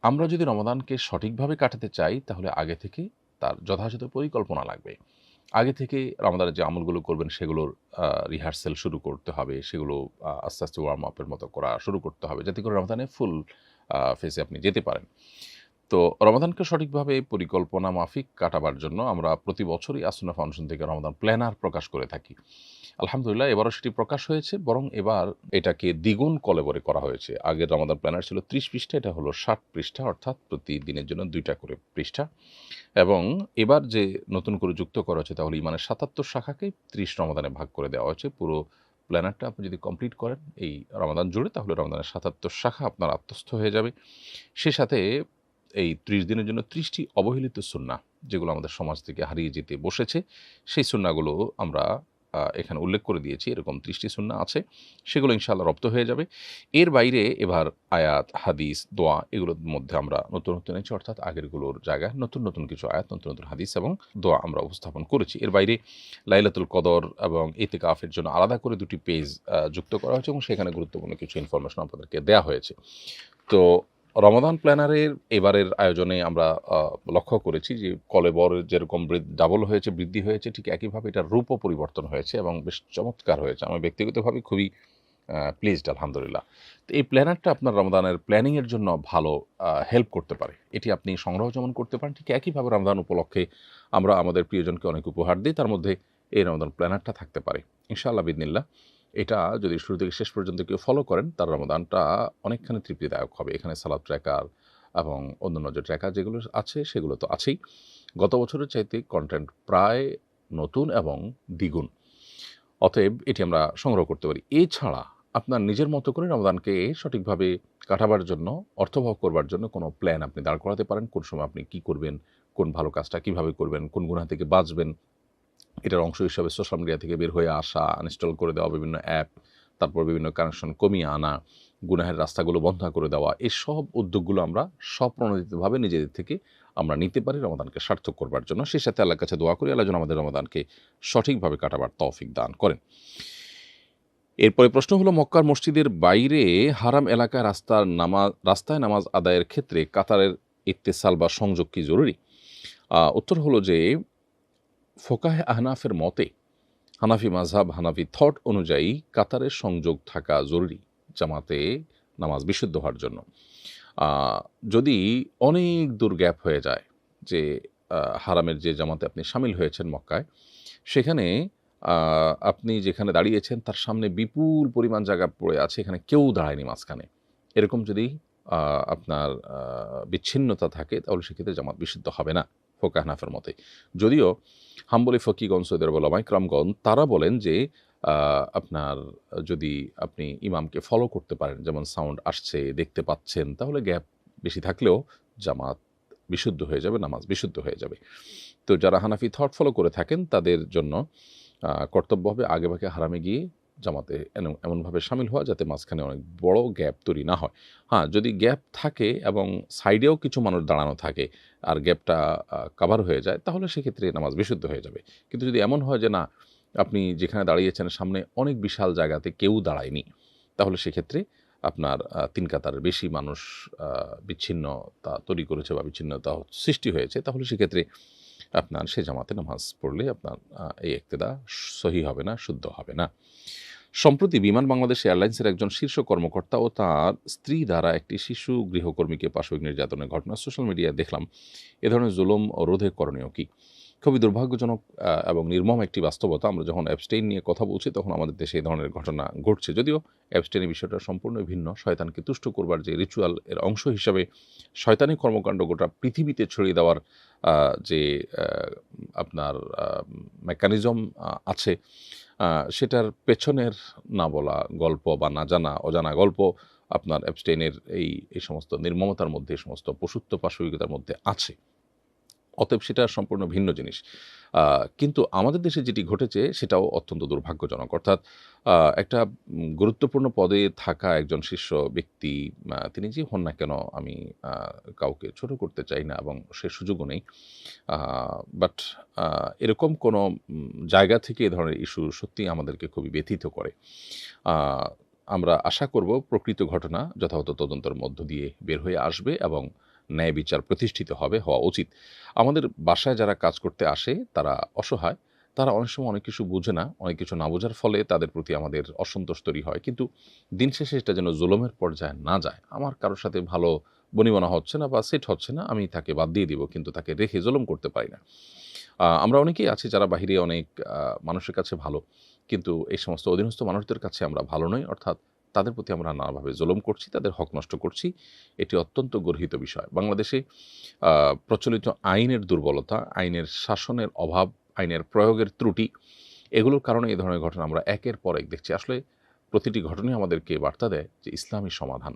আমরা যদি রমাদানকে সঠিকভাবে কাটাতে চাই তাহলে আগে থেকে তার যথাযথ পরিকল্পনা লাগবে। আগে থেকে রমাদানের যে আমলগুলো করবেন সেগুলোর রিহার্সেল শুরু করতে হবে, সেগুলো আস্তে আস্তে ওয়ার্ম আপের মতো করা শুরু করতে হবে যাতে করে রমাদানে ফুল ফেসে আপনি যেতে পারেন। তো রমাদানকে সঠিকভাবে পরিকল্পনা মাফিক কাটাবার জন্য আমরা প্রতি বছরই আসুন্নাহ ফাউন্ডেশন থেকে রমাদান প্ল্যানার প্রকাশ করে থাকি। আলহামদুলিল্লাহ, এবারও সেটি প্রকাশ হয়েছে, বরং এবার এটাকে দ্বিগুণ কলেবরে করা হয়েছে। আগের রমাদান প্ল্যানার ছিল 30 পৃষ্ঠা, এটা হলো 60 পৃষ্ঠা, অর্থাৎ প্রতিদিনের জন্য 2টা করে পৃষ্ঠা। এবং এবার যে নতুন করে যুক্ত করা হয়েছে তা হলো ইমানের 77 শাখাকে 30 রমাদানে ভাগ করে দেওয়া হয়েছে। পুরো প্ল্যানারটা আপনি যদি কমপ্লিট করেন এই রমাদান জুড়ে, তাহলে রমাদানের ৭৭ শাখা আপনার আত্মস্থ হয়ে যাবে। সে সাথে এই ৩০ দিনের জন্য ৩০টি অবহেলিত সুন্নাহ, যেগুলো আমাদের সমাজ থেকে হারিয়ে যেতে বসেছে, সেই সুন্নাহগুলো আমরা এখানে উল্লেখ করে দিয়েছি। এরকম ৩০টি সুন্নাহ আছে, সেগুলো ইনশাআল্লাহ রপ্ত হয়ে যাবে। এর বাইরে এবার আয়াত, হাদিস, দোয়া এগুলোর মধ্যে আমরা নতুন এনেছি, অর্থাৎ আগেরগুলোর জায়গায় নতুন কিছু আয়াত, নতুন হাদিস এবং দোয়া আমরা উপস্থাপন করেছি। এর বাইরে লাইলাতুল কদর এবং ইতিকাফের জন্য আলাদা করে 2টি পেজ যুক্ত করা হয়েছে এবং সেখানে গুরুত্বপূর্ণ কিছু ইনফরমেশন আপনাদেরকে দেয়া হয়েছে। তো রমাদান প্ল্যানারের এবারের আয়োজনে আমরা লক্ষ্য করেছি যে কলেবরের যেরকম ডাবল হয়েছে, বৃদ্ধি হয়েছে, ঠিক একইভাবে এটার রূপও পরিবর্তন হয়েছে এবং বেশ চমৎকার হয়েছে। আমি ব্যক্তিগতভাবে খুবই প্লিজড, আলহামদুলিল্লাহ। তো এই প্ল্যানারটা আপনার রমাদানের প্ল্যানিংয়ের জন্য ভালো হেল্প করতে পারে। এটি আপনি সংগ্রহ যেমন করতে পারেন, ঠিক একইভাবে রমাদান উপলক্ষে আমরা আমাদের প্রিয়জনকে অনেক উপহার দিই, তার মধ্যে এই রমাদান প্ল্যানারটা থাকতে পারে ইনশাআল্লাহ বিদিনিল্লাহ। এটা যদি শুরু থেকে শেষ পর্যন্ত কেউ ফলো করেন, তার রমাদানটা অনেকখানি তৃপ্তিদায়ক হবে। এখানে সালাদ ট্র্যাকার এবং অন্যান্য যে ট্র্যাকার যেগুলো আছে সেগুলো তো আছেই। গত বছরের চাইতে কন্টেন্ট প্রায় নতুন এবং দ্বিগুণ। অতএব এটি আমরা সংগ্রহ করতে পারি। এছাড়া আপনার নিজের মতো করে রমাদানকে সঠিকভাবে কাটাবার জন্য, অর্থবহ করবার জন্য কোনো প্ল্যান আপনি দাঁড় করাতে পারেন। কোন সময় আপনি কী করবেন, কোন ভালো কাজটা কীভাবে করবেন, কোন গুনাহ থেকে বাঁচবেন। এটার অংশ হিসাবে সোশ্যাল মিডিয়া থেকে বের হয়ে আসা, আনইনস্টল করে দেওয়া বিভিন্ন অ্যাপ, তারপর বিভিন্ন কানেকশন কমিয়ে আনা, গুনাহের রাস্তাগুলো বন্ধ করে দেওয়া, এসব উদ্যোগগুলো আমরা স্বপ্রণোদিতভাবে নিজেদের থেকে আমরা নিতে পারি রমাদানকে সার্থক করবার জন্য। সেই সাথে আল্লাহর কাছে দোয়া করি আল্লাহ যেন আমাদের রমাদানকে সঠিকভাবে কাটাবার তৌফিক দান করেন। এরপরে প্রশ্ন হলো, মক্কার মসজিদের বাইরে হারাম এলাকায় রাস্তায় নামাজ আদায়ের ক্ষেত্রে কাতারের ইত্তেসাল বা সংযোগ কি জরুরি? উত্তর হলো যে ফোকাহে আহনাফের মতে, হানাফি মাযহাব, হানাফি থট অনুযায়ী কাতারের সংযোগ থাকা জরুরি জামাতে নামাজ বিশুদ্ধ হওয়ার জন্য। যদি অনেক দূর গ্যাপ হয়ে যায়, যে হারামের যে জামাতে আপনি শামিল হয়েছেন মক্কায়, সেখানে আপনি যেখানে দাঁড়িয়েছেন তার সামনে বিপুল পরিমাণ জায়গা পড়ে আছে, এখানে কেউ দাঁড়ায়নি মাঝখানে, এরকম যদি আপনার বিচ্ছিন্নতা থাকে, তাহলে সেক্ষেত্রে জামাত বিশুদ্ধ হবে না ফোকাহ হানাফের মতে। যদিও হাম্বলি ফকিগণ, সৌদি আরবের উলামায়ে কেরামগণ তারা বলেন যে আপনার যদি আপনি ইমামকে ফলো করতে পারেন, যেমন সাউন্ড আসছে, দেখতে পাচ্ছেন, তাহলে গ্যাপ বেশি থাকলেও জামাত বিশুদ্ধ হয়ে যাবে, নামাজ বিশুদ্ধ হয়ে যাবে। তো যারা হানাফি থট ফলো করে থাকেন তাদের জন্য কর্তব্য হবে আগেভাগে হারামে গিয়ে জামাতে এমনভাবে শামিল হওয়া যাতে মাঝখানে অনেক বড় গ্যাপ তৈরি না হয়। হ্যাঁ, যদি গ্যাপ থাকে এবং সাইডেও কিছু মানুষ দাঁড়ানো থাকে আর গ্যাপটা কাভার হয়ে যায়, তাহলে সেক্ষেত্রে নামাজ বিশুদ্ধ হয়ে যাবে। কিন্তু যদি এমন হয় যে না, আপনি যেখানে দাঁড়িয়েছেন সামনে অনেক বিশাল জায়গাতে কেউ দাঁড়ায়নি, তাহলে সেক্ষেত্রে আপনার ৩ কাতারের বেশি মানুষ বিচ্ছিন্নতা তৈরি করেছে বা বিচ্ছিন্নতা সৃষ্টি হয়েছে, তাহলে সেক্ষেত্রে আপনার সে জামাতে নামাজ পড়লে আপনার এই ইক্তেদা সহি হবে না, শুদ্ধ হবে না। সম্প্রতি বিমান বাংলাদেশ এয়ারলাইন্সের একজন শীর্ষ কর্মকর্তা ও তার স্ত্রী দ্বারা একটি শিশু গৃহকর্মীকে পাশবিক নির্যাতনের ঘটনা সোশ্যাল মিডিয়ায় দেখলাম। এ ধরনের জুলুম ও রোধে করণীয় কী? খুবই দুর্ভাগ্যজনক এবং নির্মম একটি বাস্তবতা। আমরা যখন অ্যাবস্টেইন নিয়ে কথা বলছি, তখন আমাদের দেশে এই ধরনের ঘটনা ঘটছে। যদিও অ্যাবস্টেইনের বিষয়টা সম্পূর্ণ ভিন্ন। শয়তানকে তুষ্ট করবার যে রিচুয়াল, এর অংশ হিসাবে শয়তানি কর্মকাণ্ড গোটা পৃথিবীতে ছড়িয়ে দেওয়ার যে আপনার মেকানিজম আছে, সেটার পেছনের না বলা গল্প বা না জানা অজানা গল্প আপনার অ্যাবস্টেইনের এই সমস্ত নির্মমতার মধ্যে, এই সমস্ত পশুত্ব পাশবিকতার মধ্যে আছে। অতএব সেটা সম্পূর্ণ ভিন্ন জিনিস। কিন্তু আমাদের দেশে যেটি ঘটেছে সেটাও অত্যন্ত দুর্ভাগ্যজনক। অর্থাৎ একটা গুরুত্বপূর্ণ পদে থাকা একজন শীর্ষ ব্যক্তি, তিনি যে হন না কেন, আমি কাউকে ছোট করতে চাই না এবং সে সুযোগও নেই। বাট এরকম কোনো জায়গা থেকে এ ধরনের ইস্যু সত্যিই আমাদেরকে খুবই ব্যথিত করে। আমরা আশা করব প্রকৃত ঘটনা যথাযথ তদন্তের মধ্য দিয়ে বের হয়ে আসবে এবং ন্যায় বিচার প্রতিষ্ঠিত হওয়া উচিত। আমাদের বাসায় যারা কাজ করতে আসে তারা অসহায়, তারা অনেক সময় অনেক কিছু বুঝে না, অনেক কিছু না বোঝার ফলে তাদের প্রতি আমাদের অসন্তোষ তৈরি হয়। কিন্তু দিন শেষে এটা যেন জুলুমের পর্যায়ে না যায়। আমার কারোর সাথে ভালো বনিবনা হচ্ছে না বা সেট হচ্ছে না, আমি তাকে বাদ দিয়ে দিব, কিন্তু তাকে রেখে জুলুম করতে পারি না। আমরা অনেকেই আছি যারা বাহিরে অনেক মানুষের কাছে ভালো, কিন্তু এই সমস্ত অধীনস্থ মানুষদের কাছে আমরা ভালো নই, অর্থাৎ তাদের প্রতি আমরা নানাভাবে জুলুম করছি, তাদের হক নষ্ট করছি। এটি অত্যন্ত গর্হিত বিষয়। বাংলাদেশে প্রচলিত আইনের দুর্বলতা, আইনের শাসনের অভাব, আইনের প্রয়োগের ত্রুটি এগুলোর কারণে এই ধরনের ঘটনা আমরা একের পর এক দেখছি। আসলে প্রতিটি ঘটনাই আমাদেরকে বার্তা দেয় যে ইসলামই সমাধান।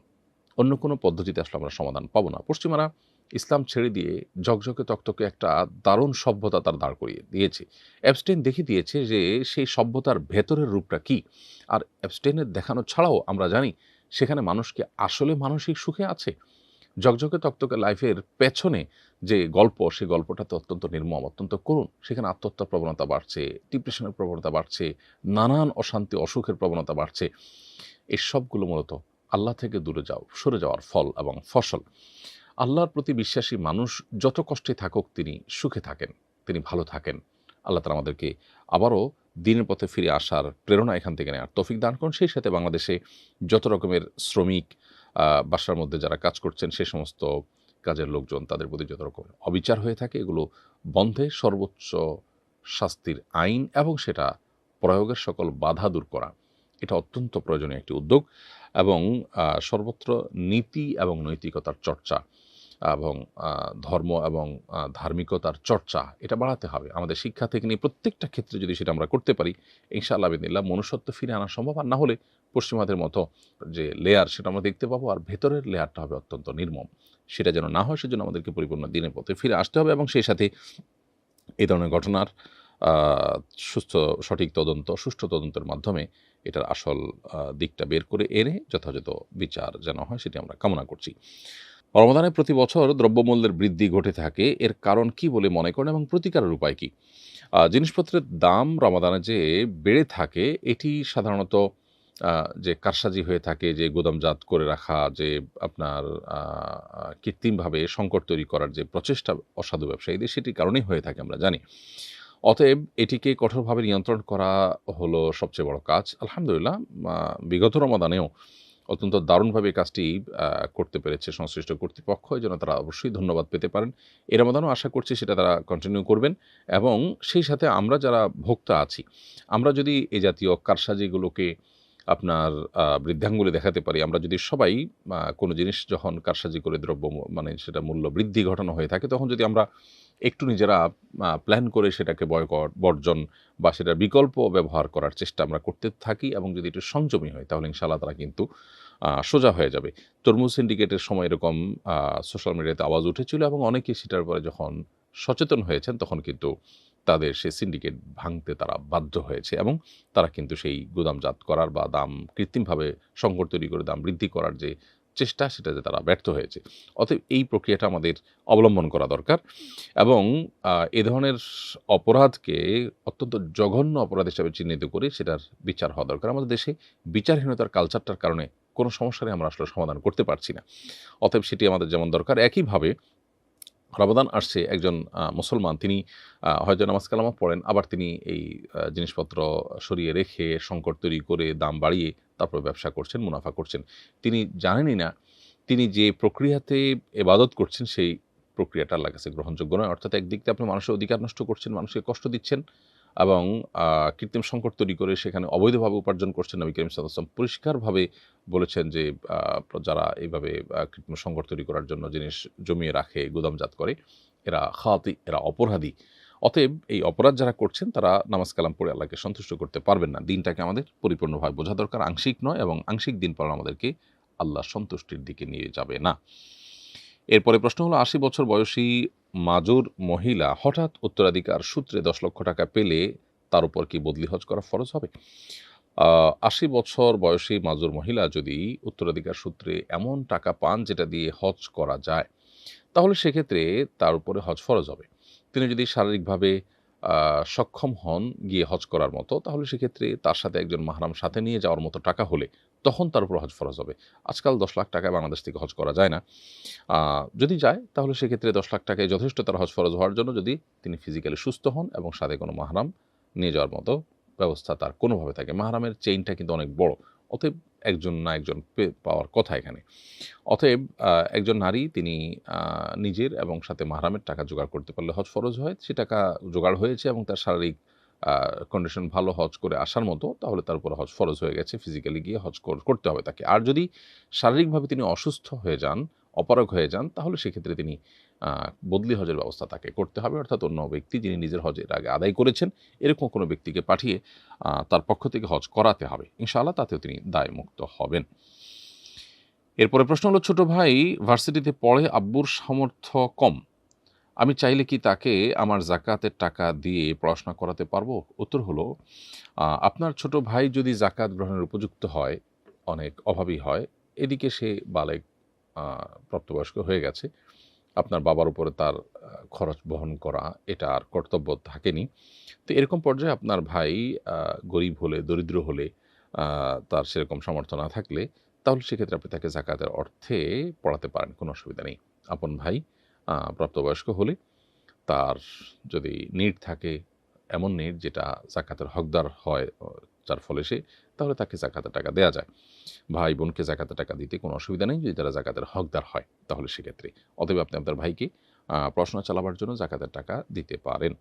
অন্য কোনো পদ্ধতিতে আসলে আমরা সমাধান পাবো না। পশ্চিমারা ইসলাম ছেড়ে দিয়ে ঝকঝকে তকতকে একটা দারুণ সভ্যতা তার দাঁড় করিয়ে দিয়েছে। এপস্টেইন দেখিয়ে দিয়েছে যে সেই সভ্যতার ভেতরের রূপটা কী। আর এপস্টেইনের দেখানো ছাড়াও আমরা জানি সেখানে মানুষ কি আসলে মানসিক সুখে আছে? ঝকঝকে তকতকে লাইফের পেছনে যে গল্প, সেই গল্পটা তো অত্যন্ত নির্মম, অত্যন্ত করুণ। সেখানে আত্মহত্যার প্রবণতা বাড়ছে, ডিপ্রেশনের প্রবণতা বাড়ছে, নানান অশান্তি, অসুখের প্রবণতা বাড়ছে। এই সবগুলো মূলত আল্লাহ থেকে দূরে সরে যাওয়ার ফল এবং ফসল। আল্লাহর প্রতি বিশ্বাসী মানুষ যত কষ্টে থাকুক তিনি সুখে থাকেন, তিনি ভালো থাকেন। আল্লাহ তাআলা আমাদেরকে আবারও দ্বীনের পথে ফিরে আসার প্রেরণা এখান থেকে নেওয়ার তৌফিক দান করুন। সেই সাথে বাংলাদেশে যত রকমের শ্রমিক বাসার মধ্যে যারা কাজ করছেন সে সমস্ত কাজের লোকজন তাদের প্রতি যত রকম অবিচার হয়ে থাকে এগুলো বন্ধে সর্বোচ্চ শাস্তির আইন এবং সেটা প্রয়োগের সকল বাধা দূর করা, এটা অত্যন্ত প্রয়োজনীয় একটি উদ্যোগ। এবং সর্বত্র নীতি এবং নৈতিকতার চর্চা এবং ধর্ম এবং ধার্মিকতার চর্চা এটা বাড়াতে হবে। আমাদের শিক্ষা থেকে নিয়ে প্রত্যেকটা ক্ষেত্রে যদি সেটা আমরা করতে পারি, ইনশাআল্লাহ বিদিনিল্লাহ মনুষ্যত্ব ফিরে আনা সম্ভব। আর না হলে পশ্চিমাদের মতো যে লেয়ার সেটা আমরা দেখতে পাবো, আর ভেতরের লেয়ারটা হবে অত্যন্ত নির্মম। সেটা যেন না হয় সেজন্য আমাদেরকে পরিপূর্ণ দ্বীনের পথে ফিরে আসতে হবে এবং সেই সাথে এই ধরনের ঘটনার আ সঠিক তদন্ত, সুষ্ঠু তদন্তের মাধ্যমে এটার আসল দিকটা বের করে এনে যথাযথ বিচার যেন হয় সেটি আমরা কামনা করছি। রমাদানে প্রতি বছর দ্রব্যমূল্যের বৃদ্ধি ঘটে থাকে। এর কারণ কি বলে মনে করেন এবং প্রতিকারের উপায় কি? জিনিসপত্রের দাম রমাদানে যে বেড়ে থাকে এটি সাধারণত আ যে কারসাজি হয়ে থাকে, যে গুদামজাত করে রাখা, যে আপনার আ আ কৃত্রিমভাবে সংকট তৈরি করার যে প্রচেষ্টা অসাধু ব্যবসায়ীদের সেটির কারণেই হয়ে থাকে আমরা জানি। অতএব এটিকে কঠোরভাবে নিয়ন্ত্রণ করা হলো সবচেয়ে বড় কাজ। আলহামদুলিল্লাহ বিগত রমাদানেও অত্যন্ত দারুণভাবে কাজটি করতে পেরেছে সংশ্লিষ্ট কর্তৃপক্ষ। এজন্য তারা অবশ্যই ধন্যবাদ পেতে পারেন। এ রমাদানেও আশা করছি সেটা তারা কন্টিনিউ করবেন এবং সেই সাথে আমরা যারা ভোক্তা আছি, আমরা যদি এই জাতীয় কারসাজিগুলোকে আপনার বৃদ্ধাঙ্গুলে দেখাতে পারি, আমরা যদি সবাই কোনো জিনিস যখন কারসাজি করে দ্রব্য মানে সেটা মূল্য বৃদ্ধি ঘটানো হয়ে থাকে, তখন যদি আমরা একটু নিজেরা প্ল্যান করে সেটাকে বয়কট, বর্জন বা সেটার বিকল্প ব্যবহার করার চেষ্টা আমরা করতে থাকি এবং যদি একটু সংযমী হয় তাহলে ইনশাআল্লাহ তারা কিন্তু সোজা হয়ে যাবে। তরমুজ সিন্ডিকেটের সময় এরকম সোশ্যাল মিডিয়াতে আওয়াজ উঠেছিল এবং অনেকেই সেটার পরে যখন সচেতন হয়েছেন তখন কিন্তু তাদের সেই সিন্ডিকেট ভাঙতে তারা বাধ্য হয়েছে এবং তারা কিন্তু সেই গুদামজাত করার বা দাম কৃত্রিমভাবে সংকট তৈরি করে দাম বৃদ্ধি করার যে চেষ্টা সেটাতে তারা ব্যর্থ হয়েছে। অতএব এই প্রক্রিয়াটা আমাদের অবলম্বন করা দরকার এবং এ ধরনের অপরাধকে অত্যন্ত জঘন্য অপরাধ হিসাবে চিহ্নিত করে সেটার বিচার হওয়া দরকার। আমাদের দেশে বিচারহীনতার কালচারটার কারণে কোনো সমস্যারই আমরা আসলে সমাধান করতে পারছি না। অতএব সেটি আমাদের যেমন দরকার, একইভাবে রমাদান আসছে, একজন মুসলমান তিনি হয়তো নামাজ কালামও পড়েন, আবার তিনি এই জিনিসপত্র সরিয়ে রেখে সংকট তৈরি করে দাম বাড়িয়ে তারপর ব্যবসা করছেন, মুনাফা করছেন। তিনি জানেনই না তিনি যে প্রক্রিয়াতে ইবাদত করছেন সেই প্রক্রিয়াটা আল্লাহর কাছে গ্রহণযোগ্য নয়। অর্থাৎ একদিক দিয়ে আপনি মানুষের অধিকার নষ্ট করছেন, মানুষকে কষ্ট দিচ্ছেন এবং কৃত্রিম সংকট তৈরি করে সেখানে অবৈধভাবে উপার্জন করছেন। নবী করিম সাল্লাল্লাহু আলাইহি ওয়াসাল্লাম পরিষ্কারভাবে বলেছেন যে যারা এইভাবে কৃত্রিম সংকট তৈরি করার জন্য জিনিস জমিয়ে রাখে, গুদামজাত করে, এরা খাতি, এরা অপরাধী। অতএব এই অপরাধ যারা করছেন তারা নামাজ কালাম পড়ে আল্লাহকে সন্তুষ্ট করতে পারবেন না। দিনটাকে আমাদের পরিপূর্ণভাবে বোঝা দরকার, আংশিক নয়, এবং আংশিক দিন পালন আমাদেরকে আল্লাহর সন্তুষ্টির দিকে নিয়ে যাবে না। এরপরে প্রশ্ন হলো, ৮০ বছর বয়সী মাজুর মহিলা হঠাৎ উত্তরাধিকার সূত্রে ১০ লক্ষ টাকা পেলে তার উপর কি বদলি হজ করা ফরজ হবে? ৮০ বছর বয়সী মাজুর মহিলা যদি উত্তরাধিকার সূত্রে এমন টাকা পান যেটা দিয়ে হজ করা যায়, তাহলে সেক্ষেত্রে তার উপরে হজ ফরজ হবে। তিনি যদি শারীরিকভাবে সক্ষম হন গিয়ে হজ করার মতো, তাহলে সেক্ষেত্রে তার সাথে একজন মাহরাম সাথে নিয়ে যাওয়ার মতো টাকা হলে তখন তার উপর হজ ফরজ হবে। আজকাল ১০ লাখ টাকায় বাংলাদেশ থেকে হজ করা যায় না। যদি যায় তাহলে সেক্ষেত্রে ১০ লাখ টাকায় যথেষ্ট তার হজ ফরজ হওয়ার জন্য, যদি তিনি ফিজিক্যালি সুস্থ হন এবং সাথে কোনো মাহরাম নিয়ে যাওয়ার মতো ব্যবস্থা তার কোনোভাবে থাকে। মাহরামের চেইনটা কিন্তু অনেক বড়। অতএব একজন না একজন পাওয়ার কথা এখানে। অতএব একজন নারী তিনি নিজের এবং সাথে মাহরামের টাকা জোগাড় করতে পারলে হজ ফরজ হয়। সে টাকা জোগাড় হয়েছে এবং তার শারীরিক কন্ডিশন ভালো হজ করে আসার মতো, তাহলে তার উপরে হজ ফরজ হয়ে গেছে। ফিজিক্যালি গিয়ে হজ করতে হবে তাকে। আর যদি শারীরিকভাবে তিনি অসুস্থ হয়ে যান, অপারগ হয়ে যান, তাহলে সেক্ষেত্রে তিনি বদলি হজের ব্যবস্থা তাকে করতে হবে, অর্থাৎ অন্য ব্যক্তি যিনি নিজের হজের আগে আদায় করেছেন এরকম কোনো ব্যক্তিকে পাঠিয়ে তার পক্ষ থেকে হজ করাতে হবে। ইনশাআল্লাহ তাতেও তিনি দায়মুক্ত হবেন। এরপরে প্রশ্ন হলো, ছোট ভাই ভার্সিটিতে পড়ে, আব্বুর সামর্থ্য কম, আমি চাইলে কি তাকে আমার জাকাতের টাকা দিয়ে পড়াশোনা করাতে পারবো? উত্তর হলো, আপনার ছোট ভাই যদি জাকাত গ্রহণের উপযুক্ত হয়, অনেক অভাবী হয়, এদিকে সে বালেগ প্রাপ্তবয়স্ক হয়ে গেছে, আপনার বাবার উপরে তার খরচ বহন করা এটা আর কর্তব্য থাকেনি। তো এরকম পর্যায়ে আপনার ভাই গরিব হলে, দরিদ্র হলে, তার সেরকম সামর্থ্য না থাকলে, তাহলে সেক্ষেত্রে আপনি তাকে জাকাতের অর্থে পড়াতে পারেন, কোনো অসুবিধা নেই। আপন ভাই প্রাপ্তবয়স্ক হলে তার যদি নিড থাকে, এমন নিড যেটা জাকাতের হকদার হয়, যার ফলে সে, তাহলে তাকে জাকাতের টাকা দেয়া যায়। ভাই বোনকে জাকাতের টাকা দিতে কোনো অসুবিধা নেই যদি তারা জাকাতের হকদার হয়, তাহলে সেক্ষেত্রে অতএব আপনি আপনার ভাইকে পড়াশোনা চালাবার জন্য জাকাতের টাকা দিতে পারেন।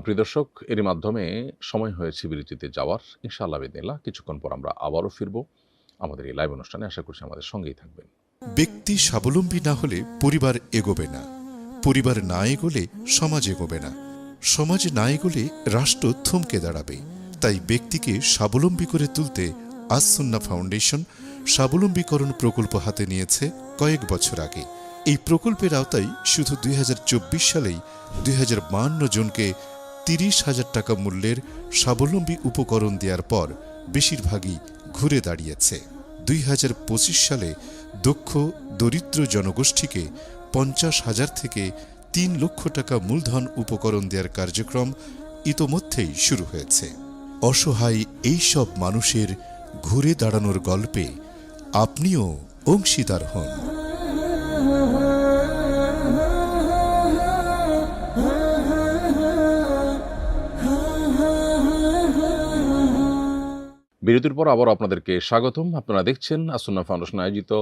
প্রিয় দর্শক, এরই মাধ্যমে সময় হয়েছে বিরতিতে যাওয়ার। ইনশাআল্লাহ বিদিনিল্লাহ কিছুক্ষণ পর আমরা আবারও ফিরব আমাদের এই লাইভ অনুষ্ঠানে। আশা করছি আমাদের সঙ্গেই থাকবেন। ব্যক্তি স্বাবলম্বী না হলে পরিবার এগোবে না, পরিবার না এগোলে সমাজ এগোবে না, সমাজ না এগোলে রাষ্ট্র থমকে দাঁড়াবে। তাই ব্যক্তিকে স্বাবলম্বী করে তুলতে আস সুন্নাহ ফাউন্ডেশন স্বাবলম্বীকরণ প্রকল্প হাতে নিয়েছে কয়েক বছর আগে। এই প্রকল্পের আওতায় শুধু 2024 সালেই 2052 জনকে 30,000 টাকা মূল্যের স্বাবলম্বী উপকরণ দেওয়ার পর বেশিরভাগই ঘুরে দাঁড়িয়েছে। 2025 সালে দক্ষ দরিদ্র জনগোষ্ঠীকে 50,000 থেকে 3 লক্ষ টাকা মূলধন উপকরণ দেওয়ার কার্যক্রম ইতোমধ্যেই শুরু হয়েছে। অসহায় এই সব মানুষের ঘুরে দাঁড়ানোর গল্পে আপনিও অংশীদার হন। বিরতির পর আবার আপনাদেরকে স্বাগতম। আপনারা দেখছেন আস-সুন্নাহ ফাউন্ডেশন আয়োজিত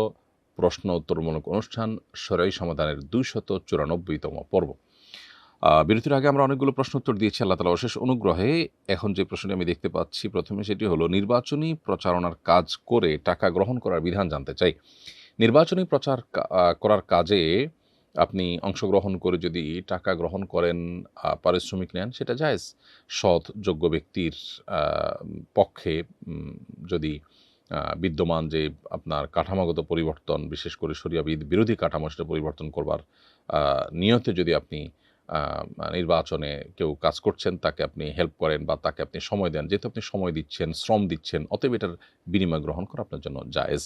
প্রশ্ন উত্তরমূলক অনুষ্ঠান শরঈ সমাধানের 294তম পর্ব। বিরতির আগে আমরা অনেকগুলো প্রশ্ন উত্তর দিয়েছি আল্লাহ তাআলার অশেষ অনুগ্রহে। এখন যে প্রশ্নটি আমি দেখতে পাচ্ছি প্রথমে, সেটি হলো, নির্বাচনী প্রচারণার কাজ করে টাকা গ্রহণ করার বিধান জানতে চাই। নির্বাচনী প্রচার করার কাজে আপনি অংশগ্রহণ করে যদি টাকা গ্রহণ করেন, পারিশ্রমিক নেন, সেটা জায়েজ। সৎ যোগ্য ব্যক্তির পক্ষে যদি বিদ্যমান যে আপনার কাঠামোগত পরিবর্তন, বিশেষ করে শরিয়া বিরোধী কাঠামো, সেটা পরিবর্তন করবার নিয়তে যদি আপনি নির্বাচনে কেউ কাজ করছেন, তাকে আপনি হেল্প করেন বা তাকে আপনি সময় দেন, যেহেতু আপনি সময় দিচ্ছেন, শ্রম দিচ্ছেন, অতএব এটার বিনিময় গ্রহণ করা আপনার জন্য জায়েজ।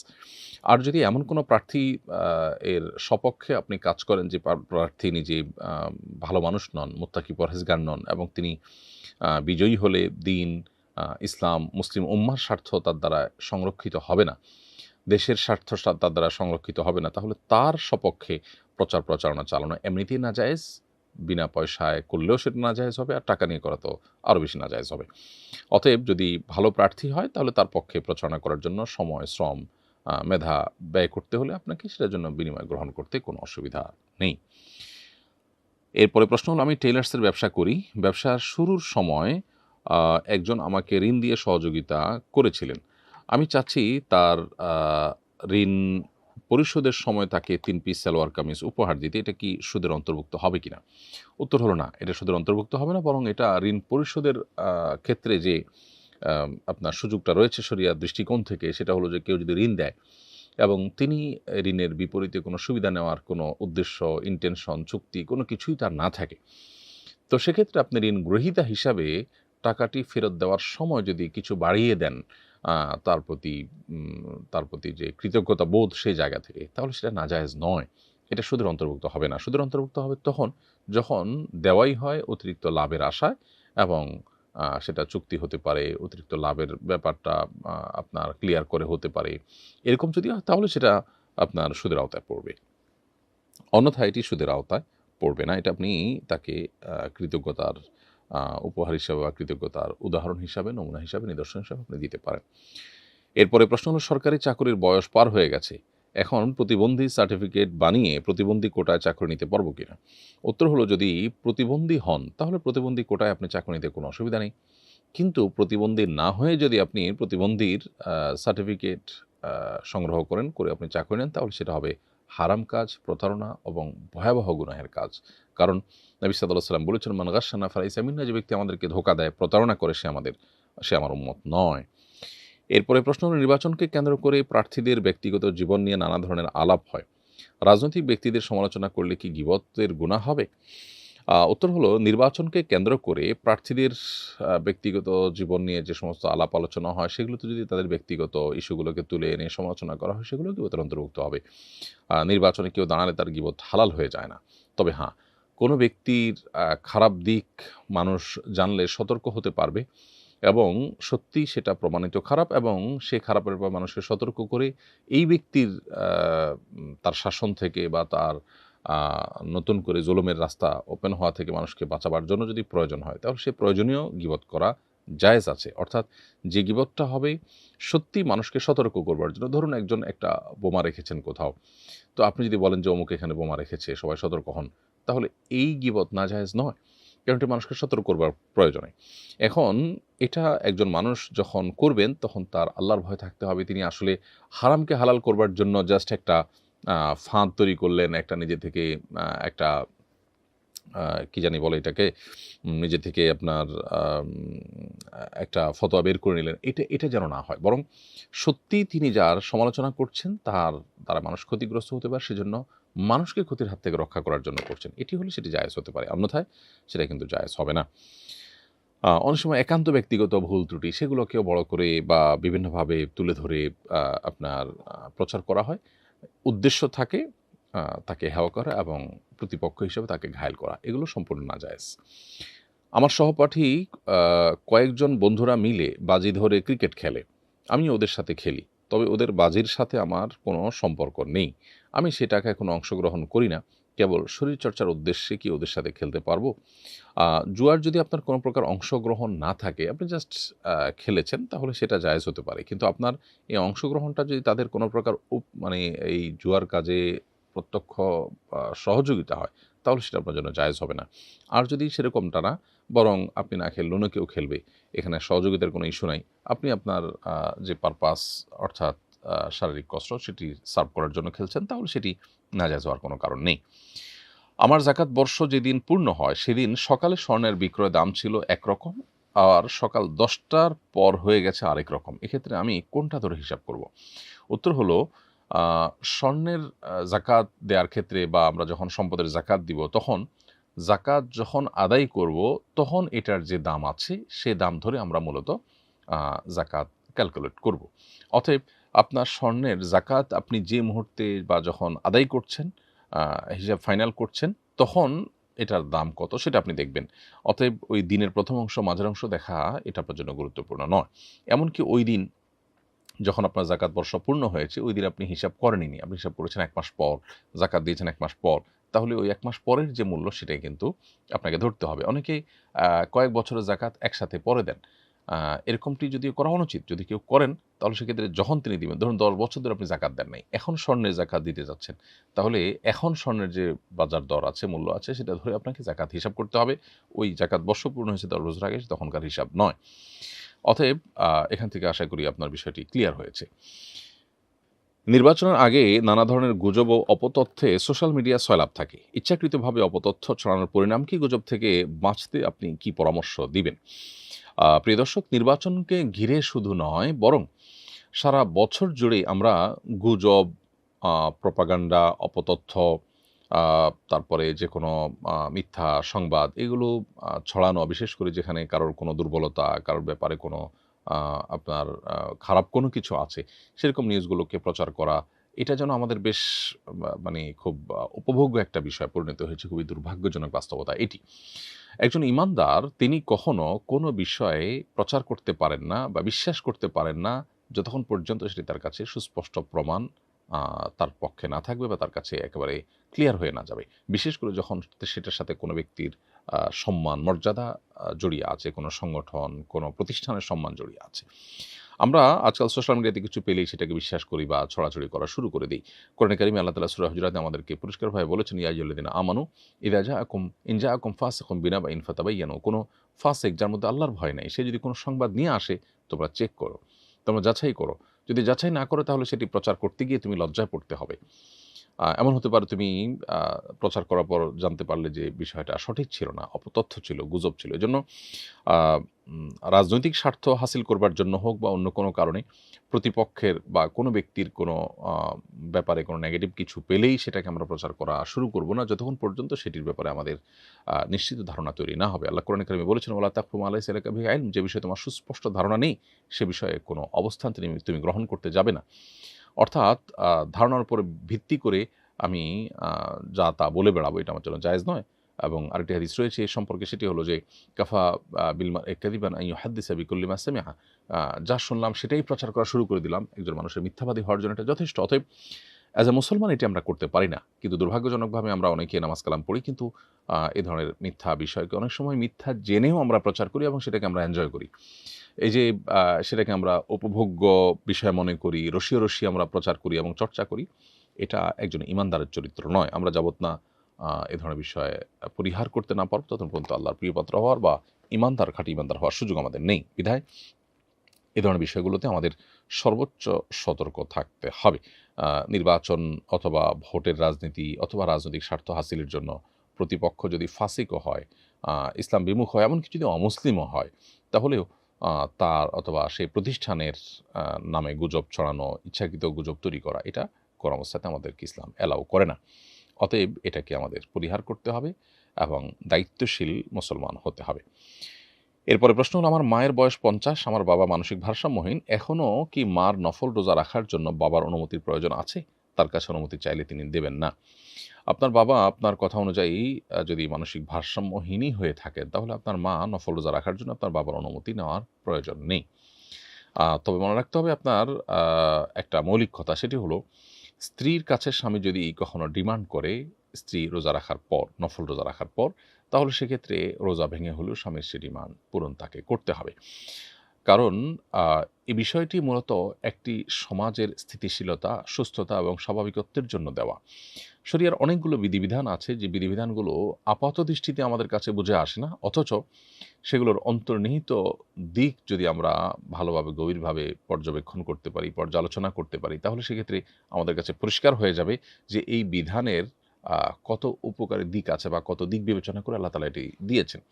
আর যদি এমন কোনো প্রার্থী এর সপক্ষে আপনি কাজ করেন যে প্রার্থী নিজে ভালো মানুষ নন, মুত্তাকি পরহেজগার নন, এবং তিনি বিজয়ী হলে দিন, ইসলাম, মুসলিম উম্মাহর স্বার্থ তার দ্বারা সংরক্ষিত হবে না, দেশের স্বার্থ তার দ্বারা সংরক্ষিত হবে না, তাহলে তার সপক্ষে প্রচারণা চালানো এমনিতেই নাজায়েজ। বিনা পয়সায় করলেও সেটা নাজায়েজ হবে, আর টাকা নিয়ে করা তো আরও বেশি নাজায়েজ হবে। অতএব যদি ভালো প্রার্থী হয়, তাহলে তার পক্ষে প্রচারণা করার জন্য সময়, শ্রম, মেধা ব্যয় করতে হলে আপনাকে সেটার জন্য বিনিময় গ্রহণ করতে কোনো অসুবিধা নেই। এরপরে প্রশ্ন হলো, আমি টেইলার্সের ব্যবসা করি। ব্যবসার শুরুর সময় একজন আমাকে ঋণ দিয়ে সহযোগিতা করেছিলেন। আমি চাচ্ছি তার ঋণ পরিশোধের সময় তাকে 3 পিস সালোয়ার কামিজ উপহার দিতে। এটা কি সুদের অন্তর্ভুক্ত হবে কিনা? উত্তর হলো না, এটা সুদের অন্তর্ভুক্ত হবে না, বরং এটা ঋণ পরিশোধের ক্ষেত্রে যে আপনার সুযোগটা রয়েছে শরিয়ার দৃষ্টিকোণ থেকে, সেটা হলো যে কেউ যদি ঋণ দেয় এবং তিনি ঋণের বিপরীতে কোনো সুবিধা নেওয়ার কোনো উদ্দেশ্য, ইন্টেনশন, চুক্তি কোনো কিছুই তার না থাকে, তো সেক্ষেত্রে আপনি ঋণ গ্রহীতা হিসাবে টাকাটি ফেরত দেওয়ার সময় যদি কিছু বাড়িয়ে দেন তার প্রতি যে কৃতজ্ঞতা বোধ সেই জায়গা থেকে, তাহলে সেটা নাজায়েজ নয়, এটা সুদের অন্তর্ভুক্ত হবে না। সুদের অন্তর্ভুক্ত হবে তখন যখন দেওয়াই হয় অতিরিক্ত লাভের আশায়, এবং সেটা চুক্তি হতে পারে, অতিরিক্ত লাভের ব্যাপারটা আপনার ক্লিয়ার করে হতে পারে, এরকম যদি হয় তাহলে সেটা আপনার সুদের আওতায় পড়বে, অন্যথায় এটি সুদের আওতায় পড়বে না। এটা আপনি তাকে কৃতজ্ঞতার উপহার হিসাবে বা কৃতজ্ঞতার উদাহরণ হিসাবে, নমুনা হিসাবে, নিদর্শন হিসাবে আপনি দিতে পারেন। এরপরে প্রশ্ন হলো, সরকারি চাকরির বয়স পার হয়ে গেছে, এখন প্রতিবন্ধী সার্টিফিকেট বানিয়ে প্রতিবন্ধী কোটায় চাকরি নিতে পারবো কিনা? উত্তর হলো, যদি প্রতিবন্ধী হন তাহলে প্রতিবন্ধী কোটায় আপনি চাকরি নিতে কোনো অসুবিধা নেই, কিন্তু প্রতিবন্ধী না হয়ে যদি আপনি প্রতিবন্ধীর সার্টিফিকেট সংগ্রহ করে আপনি চাকরি নেন, তাহলে সেটা হবে হারাম কাজ, প্রতারণা এবং ভয়াবহ গুনাহের কাজ। কারণ নবী সাল্লাল্লাহু আলাইহি ওয়াসাল্লাম বলেছেন, মান গাশশানা ফালাইসা মিন্না, যে ব্যক্তি আমাদেরকে ধোঁকা দেয়, প্রতারণা করে, সে আমার উম্মত নয়। এরপরে প্রশ্ন হলো, নির্বাচনকে কেন্দ্র করে প্রার্থীদের ব্যক্তিগত জীবন নিয়ে নানা ধরনের আলাপ হয়। রাজনৈতিক ব্যক্তিদের সমালোচনা করলে কি গীবতের গুনাহ হবে? উত্তর হলো, নির্বাচনকে কেন্দ্র করে প্রার্থীদের ব্যক্তিগত জীবন নিয়ে যে সমস্ত আলাপ আলোচনা হয়, সেগুলোতে যদি তাদের ব্যক্তিগত ইস্যুগুলোকে তুলে এনে সমালোচনা করা হয়, সেগুলো গীবতের অন্তর্ভুক্ত হবে। নির্বাচনে কেউ দাঁড়ালে তার গীবত হালাল হয়ে যায় না। তবে হ্যাঁ, কোনো ব্যক্তির খারাপ দিক মানুষ জানলে সতর্ক হতে পারবে এবং সত্যি সেটা প্রমাণিত খারাপ, এবং সে খারাপের ব্যাপারে মানুষকে সতর্ক করে এই ব্যক্তির তার শাসন থেকে বা তার নতুন করে জুলুমের রাস্তা ওপেন হওয়া থেকে মানুষকে বাঁচাবার জন্য যদি প্রয়োজন হয়, তাহলে সে প্রয়োজনীয় গীবত করা জায়েজ আছে। অর্থাৎ যে গীবতটা হবে সত্যি মানুষকে সতর্ক করবার জন্য। ধরুন একজন একটা বোমা রেখেছেন কোথাও, তো আপনি যদি বলেন যে অমুক এখানে বোমা রেখেছে, সবাই সতর্ক হন, তাহলে এই গীবত নাজায়েজ নয়, কারণ এটা মানুষকে সতর্ক করবার প্রয়োজনে। এখন এটা একজন মানুষ যখন করবেন, তখন তার আল্লাহর ভয় থাকতে হবে। তিনি আসলে হারামকে হালাল করবার জন্য জাস্ট একটা ফাঁদ তৈরি করলেন, একটা নিজে থেকে একটা কি জানি বলে এটাকে, নিজে থেকে আপনার একটা ফতোয়া বের করে নিলেন। এটা যেন না হয়, বরং সত্যিই তিনি যার সমালোচনা করছেন তার দ্বারা মানুষ ক্ষতিগ্রস্ত হতে পারে, সেজন্য মানুষকে ক্ষতির হাত থেকে রক্ষা করার জন্য করছেন। এটি হলে সেটি জায়েজ হতে পারে, অন্যথায় সেটা কিন্তু জায়েজ হবে না। অনেক সময় একান্ত ব্যক্তিগত ভুল ত্রুটি সেগুলোকেও বড় করে বা বিভিন্নভাবে তুলে ধরে আপনার প্রচার করা হয়। উদ্দেশ্য থাকে তাকে হেয় করা এবং প্রতিপক্ষ হিসেবে তাকে ঘায়েল করা। এগুলো সম্পূর্ণ নাজায়েজ। আমার সহপাঠী কয়েকজন বন্ধুরা মিলে বাজি ধরে ক্রিকেট খেলে। আমি ওদের সাথে খেলি। তবে ওদের বাজির সাথে আমার কোনো সম্পর্ক নেই। আমি সে টাকায় কোনো অংশগ্রহণ করি না। কেবল শরীরচর্চার উদ্দেশ্যে কি ওদের সাথে খেলতে পারবো? জুয়ার যদি আপনার কোনো প্রকার অংশগ্রহণ না থাকে, আপনি জাস্ট খেলেছেন, তাহলে সেটা জায়েজ হতে পারে। কিন্তু আপনার এই অংশগ্রহণটা যদি তাদের কোনো প্রকার মানে এই জুয়ার কাজে প্রত্যক্ষ সহযোগিতা হয়, তাহলে সেটা আপনার জন্য জায়েজ হবে না। আর যদি সেরকমটা না, বরং আপনি না খেললে অন্য কেউ খেলবে, এখানে সহযোগিতার কোনো ইস্যু নাই। আপনি আপনার যে পারপাস, অর্থাৎ শারীরিক কসরত, সেটি সার্ভ করার জন্য খেলছেন, তাহলে সেটি নাজায়েজ হওয়ার কোনো কারণ নেই। আমার যাকাত বর্ষ যেদিন পূর্ণ হয়, সেদিন সকালে স্বর্ণের বিক্রয় দাম ছিল একরকম, আর সকাল 10টার পর হয়ে গেছে আরেক রকম। এক্ষেত্রে আমি কোনটা ধরে হিসাব করব? উত্তর হলো, স্বর্ণের যাকাত দেওয়ার ক্ষেত্রে বা আমরা যখন সম্পদের যাকাত দিব, তখন যাকাত যখন আদায় করব, তখন এটার যে দাম আছে সে দাম ধরে আমরা মূলত যাকাত ক্যালকুলেট করব। অতএব আপনার স্বর্ণের যাকাত আপনি যে মুহূর্তে বা যখন আদায় করছেন, হিসাব ফাইনাল করছেন, তখন এটার দাম কত সেটা আপনি দেখবেন। অতএব ওই দিনের প্রথম অংশ, মাঝের অংশ দেখা এটা আপনার জন্য গুরুত্বপূর্ণ নয়। এমনকি ওই দিন যখন আপনার যাকাত বর্ষ পূর্ণ হয়েছে, ওই দিন আপনি হিসাব করেননি, আপনি হিসাব করেছেন 1 মাস পর, যাকাত দিয়েছেন 1 মাস পর, তাহলে ওই 1 মাস পরের যে মূল্য সেটাই কিন্তু আপনাকে ধরতে হবে। অনেকেই কয়েক বছরের যাকাত একসাথে পরে দেন। এরকমটি যদিও করা অনুচিত। যদি কেউ করেন, তাহলে সেক্ষেত্রে যখন তিনি দিবেন, ধরুন 10 বছর ধরে আপনি যাকাত দেন নাই, এখন স্বর্ণের যাকাত দিতে যাচ্ছেন, তাহলে এখন স্বর্ণের যে বাজার দর আছে, মূল্য আছে, সেটা ধরে আপনাকে যাকাত হিসাব করতে হবে। ওই যাকাত বর্ষ পূর্ণ হয়েছে 10 বছর আগে, তখনকার হিসাব নয়। অতএব এখান থেকে আশা করি আপনার বিষয়টি ক্লিয়ার হয়েছে। নির্বাচনের আগে নানা ধরনের গুজব ও অপতথ্যে সোশ্যাল মিডিয়া সয়লাব থাকে। ইচ্ছাকৃতভাবে অপতথ্য ছড়ানোর পরিণাম কি? গুজব থেকে বাঁচতে আপনি কি পরামর্শ দিবেন? প্রিয় দর্শক, নির্বাচনকে ঘিরে শুধু নয়, বরং সারা বছর জুড়েই আমরা গুজব, প্রপাগান্ডা, অপতথ্য, তারপরে যে কোনো মিথ্যা সংবাদ, এগুলো ছড়ানো, বিশেষ করে যেখানে কারোর কোনো দুর্বলতা, কারোর ব্যাপারে কোনো আপনার খারাপ কোনো কিছু আছে, সেরকম নিউজগুলোকে প্রচার করা, এটা যেন আমাদের বেশ মানে খুব উপভোগ্য একটা বিষয় পরিণত হয়েছে। খুবই দুর্ভাগ্যজনক বাস্তবতা এটি। একজন ঈমানদার তিনি কখনো কোনো বিষয়ে প্রচার করতে পারেন না বা বিশ্বাস করতে পারেন না, যতক্ষণ পর্যন্ত সেটি তার কাছে সুস্পষ্ট প্রমাণ তার পক্ষে না থাকবে বা তার কাছে একেবারে ক্লিয়ার হয়ে না যাবে। বিশেষ করে যখন সেটার সাথে কোনো ব্যক্তির সম্মান, মর্যাদা জড়িয়ে আছে, কোনো সংগঠন, কোনো প্রতিষ্ঠানের সম্মান জড়িয়ে আছে। আমরা আজকাল সোশ্যাল মিডিয়াতে কিছু পেলেই সেটাকে বিশ্বাস করি বা ছড়াছড়ি করা শুরু করে দিই। কোরআনে কারিমে আল্লাহ তাআলা সূরা হুজুরাতে আমাদেরকে পরিষ্কারভাবে বলেছেন, ইয়া আইয়ুহাল্লাযীনা আমানু ইন জাআকুম ফাসিকুম বিনাবাইন ফাতাবায়ানু। কোনো ফাসিক, যার মধ্যে আল্লাহর ভয় নাই, সে যদি কোনো সংবাদ নিয়ে আসে, তোমরা চেক করো, তোমরা যাচাই করো। যদি যাচাই না করো, তাহলে সেটি প্রচার করতে গিয়ে তুমি লজ্জায় পড়তে হবে। এমন হতে পারে তুমি প্রচার করার পর জানতে পারলে যে বিষয়টা সঠিক ছিল না, অপতথ্য ছিল, গুজব ছিল। এজন্য আ রাজনৈতিক স্বার্থ হাসিল করবার জন্য হোক বা অন্য কোনো কারণে প্রতিপক্ষের বা কোনো ব্যক্তির কোনো আ ব্যাপারে কোনো নেগেটিভ কিছু পেলেই সেটাকে আমরা প্রচার করা শুরু করব না, যতক্ষণ পর্যন্ত সেটির ব্যাপারে আমাদের নিশ্চিত ধারণা তৈরি না হবে। আল্লাহ কোরআনে কারিমে বলেছেন, ওয়ালা তাকফু মা লাইসা লাকা বিহি ইলম, যে বিষয়ে তোমার সুস্পষ্ট ধারণা নেই, সে বিষয়ে কোনো অবস্থান তুমি গ্রহণ করতে যাবে না। অর্থাৎ ধারণার উপর ভিত্তি করে আমি আ যা তা বলে বেড়াবো, এটা আমার জন্য জায়েজ নয়। এবং আরেকটি হাদিস রয়েছে এ সম্পর্কে, সেটি হলো যে কাফা বিল মারই কাযিবান আন ইউহাদ্দিসা বিকুল্লি মা সামিআ, যা শুনলাম সেটাই প্রচার করা শুরু করে দিলাম। একজন মানুষের মিথ্যাবাদী হওয়ার জন্য এটা যথেষ্ট। অতএব অ্যাজ এ মুসলমান এটি আমরা করতে পারি না। কিন্তু দুর্ভাগ্যজনকভাবে আমরা অনেকে নামাজ কালাম পড়ি, কিন্তু এ ধরনের মিথ্যা বিষয়কে অনেক সময় মিথ্যা জেনেও আমরা প্রচার করি এবং সেটাকে আমরা এনজয় করি। এই যে সেটাকে আমরা উপভোগ্য বিষয় মনে করি, রসিয়ে, রসিয়ে আমরা প্রচার করি এবং চর্চা করি। এটা একজন ঈমানদারের চরিত্র নয়। আমরা যাবৎ না এ ধরনের বিষয় পরিহার করতে না পারব, ততক্ষণ পর্যন্ত আল্লাহর প্রিয়পাত্র হওয়ার বা ঈমানদার, খাঁটি ঈমানদার হওয়ার সুযোগ আমাদের নেই। বিধায় এ ধরনের বিষয়গুলোতে আমাদের সর্বোচ্চ সতর্ক থাকতে হবে। নির্বাচন অথবা ভোটের রাজনীতি অথবা রাজনৈতিক স্বার্থ হাসিলের জন্য প্রতিপক্ষ যদি ফাসিকও হয়, ইসলাম বিমুখ হয়, এমনকি যদি অমুসলিমও হয়, তাহলেও তার অথবা সেই প্রতিষ্ঠানের নামে গুজব ছড়ানো, ইচ্ছাকৃত গুজব তৈরি করা, এটা কোনো অবস্থাতে আমাদেরকে ইসলাম অ্যালাউ করে না। অতএব এটাকে আমাদের পরিহার করতে হবে এবং দায়িত্বশীল মুসলমান হতে হবে। এরপরে প্রশ্ন হলো, আমার মায়ের বয়স ৫০, আমার বাবা মানসিক ভারসাম্যহীন, এখনও কি মার নফল রোজা রাখার জন্য বাবার অনুমতির প্রয়োজন আছে? তার কাছে অনুমতি চাইলে তিনি দেবেন না। আপনার বাবা আপনার কথা অনুযায়ী যদি মানসিক ভারসাম্যহীনই হয়ে থাকেন, তাহলে আপনার মা নফল রোজা রাখার জন্য আপনার বাবার অনুমতি নেওয়ার প্রয়োজন নেই। তবে মনে রাখতে হবে আপনার একটা মৌলিক কথা, সেটি হলো স্ত্রীর কাছে স্বামী যদি কখনো ডিমান্ড করে স্ত্রী রোজা রাখার পর, নফল রোজা রাখার পর, তাহলে সেক্ষেত্রে রোজা ভেঙে হলেও স্বামীর সে ডিমান্ড পূরণ তাকে করতে হবে। কারণ এই বিষয়টি মূলত একটি সমাজের স্থিতিশীলতা, সুস্থতা এবং স্বাভাবিকত্বের জন্য দেওয়া। শরিয়ার অনেকগুলো বিধিবিধান আছে, যে বিধিবিধানগুলো আপাত দৃষ্টিতে আমাদের কাছে বুঝে আসে না, অথচ সেগুলোর অন্তর্নিহিত দিক যদি আমরা ভালোভাবে গভীরভাবে পর্যবেক্ষণ করতে পারি, পর্যালোচনা করতে পারি, তাহলে সেক্ষেত্রে আমাদের কাছে পরিষ্কার হয়ে যাবে যে এই বিধানের কত উপকারী দিক আছে বা কত দিক বিবেচনা করে আল্লাহ তাআলা এটি দিয়েছেন।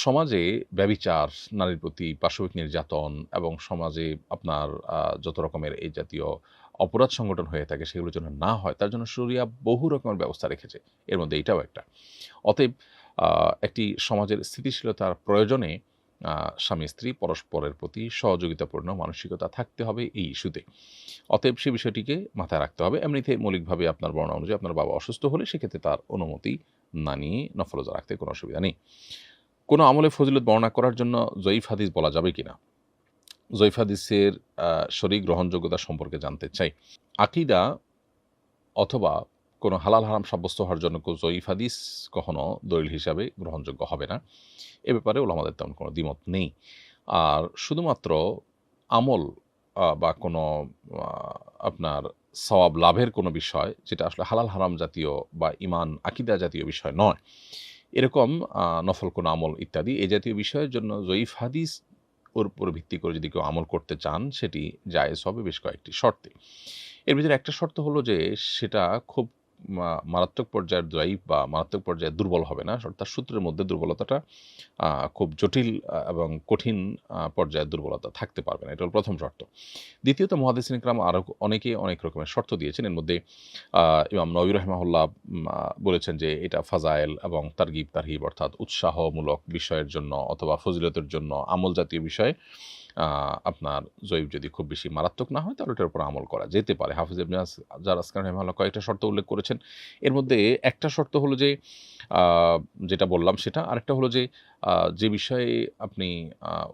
সমাজে ব্যভিচার, নারীর প্রতি পাশবিক নির্যাতন এবং সমাজে আপনার যত রকমের এই জাতীয় অপরাধ সংগঠন হয়ে থাকে, সেগুলো যেন না হয়, তার জন্য শরিয়া বহু রকমের ব্যবস্থা রেখেছে। এর মধ্যে এটাও একটা। অতএব একটি সমাজের স্থিতিশীলতার প্রয়োজনে স্বামী স্ত্রী পরস্পরের প্রতি সহযোগিতাপূর্ণ মানসিকতা থাকতে হবে এই ইস্যুতে। অতএব সে বিষয়টিকে মাথায় রাখতে হবে। এমনিতে মৌলিকভাবে আপনার বর্ণনা অনুযায়ী আপনার বাবা অসুস্থ হলে সেক্ষেত্রে তার অনুমতি না নিয়ে নফল রোজা রাখতে কোনো অসুবিধা নেই। কোনো আমলে ফজিলত বর্ণনা করার জন্য জয়ীফ হাদিস বলা যাবে কিনা? জয়ীফ হাদিসের সঠিক গ্রহণযোগ্যতা সম্পর্কে জানতে চাই। আকীদা অথবা কোনো হালাল হারাম সাব্যস্ত হওয়ার জন্য জয়ীফ হাদিস কখনো দলিল হিসাবে গ্রহণযোগ্য হবে না। এ ব্যাপারে উলামাদের তেমন কোনো দ্বিমত নেই। আর শুধুমাত্র আমল বা কোনো আপনার সওয়াব লাভের কোনো বিষয়, যেটা আসলে হালাল হারাম জাতীয় বা ঈমান আকীদা জাতীয় বিষয় নয়, এরকম নফল কোনো আমল ইত্যাদি এ জাতীয় বিষয়ের জন্য জয়ীফ হাদিস ওর উপর ভিত্তি করে যদি কেউ আমল করতে চান, সেটি জায়েজ হবে বেশ কয়েকটি শর্তে। এর ভিতরে একটা শর্ত হলো যে সেটা খুব মারাত্মক পর্যায়ের জয়ীফ বা মারাত্মক পর্যায়ে দুর্বল হবে না, অর্থাৎ সূত্রের মধ্যে দুর্বলতাটা খুব জটিল এবং কঠিন পর্যায়ের দুর্বলতা থাকতে পারবে না। এটা হলো প্রথম শর্ত। দ্বিতীয়ত, মুহাদ্দিসিন ইকরাম আরও অনেকে অনেক রকমের শর্ত দিয়েছেন। এর মধ্যে ইমাম নবী রাহিমাহুল্লাহ বলেছেন যে এটা ফাজায়েল এবং তারগিব তারহিব, অর্থাৎ উৎসাহমূলক বিষয়ের জন্য অথবা ফজিলতের জন্য আমল জাতীয় বিষয়ে আপনার জয়ীফ যদি খুব বেশি মারাত্মক না হয়, তাহলে ওটার উপর আমল করা যেতে পারে। হাফিজ ইবনে হাজার আসকালানি রাহিমাহুল্লাহ কয়েকটা শর্ত উল্লেখ করেছেন। এর মধ্যে একটা শর্ত হলো যে যেটা বললাম সেটা, আরেকটা হলো যে যে বিষয়ে আপনি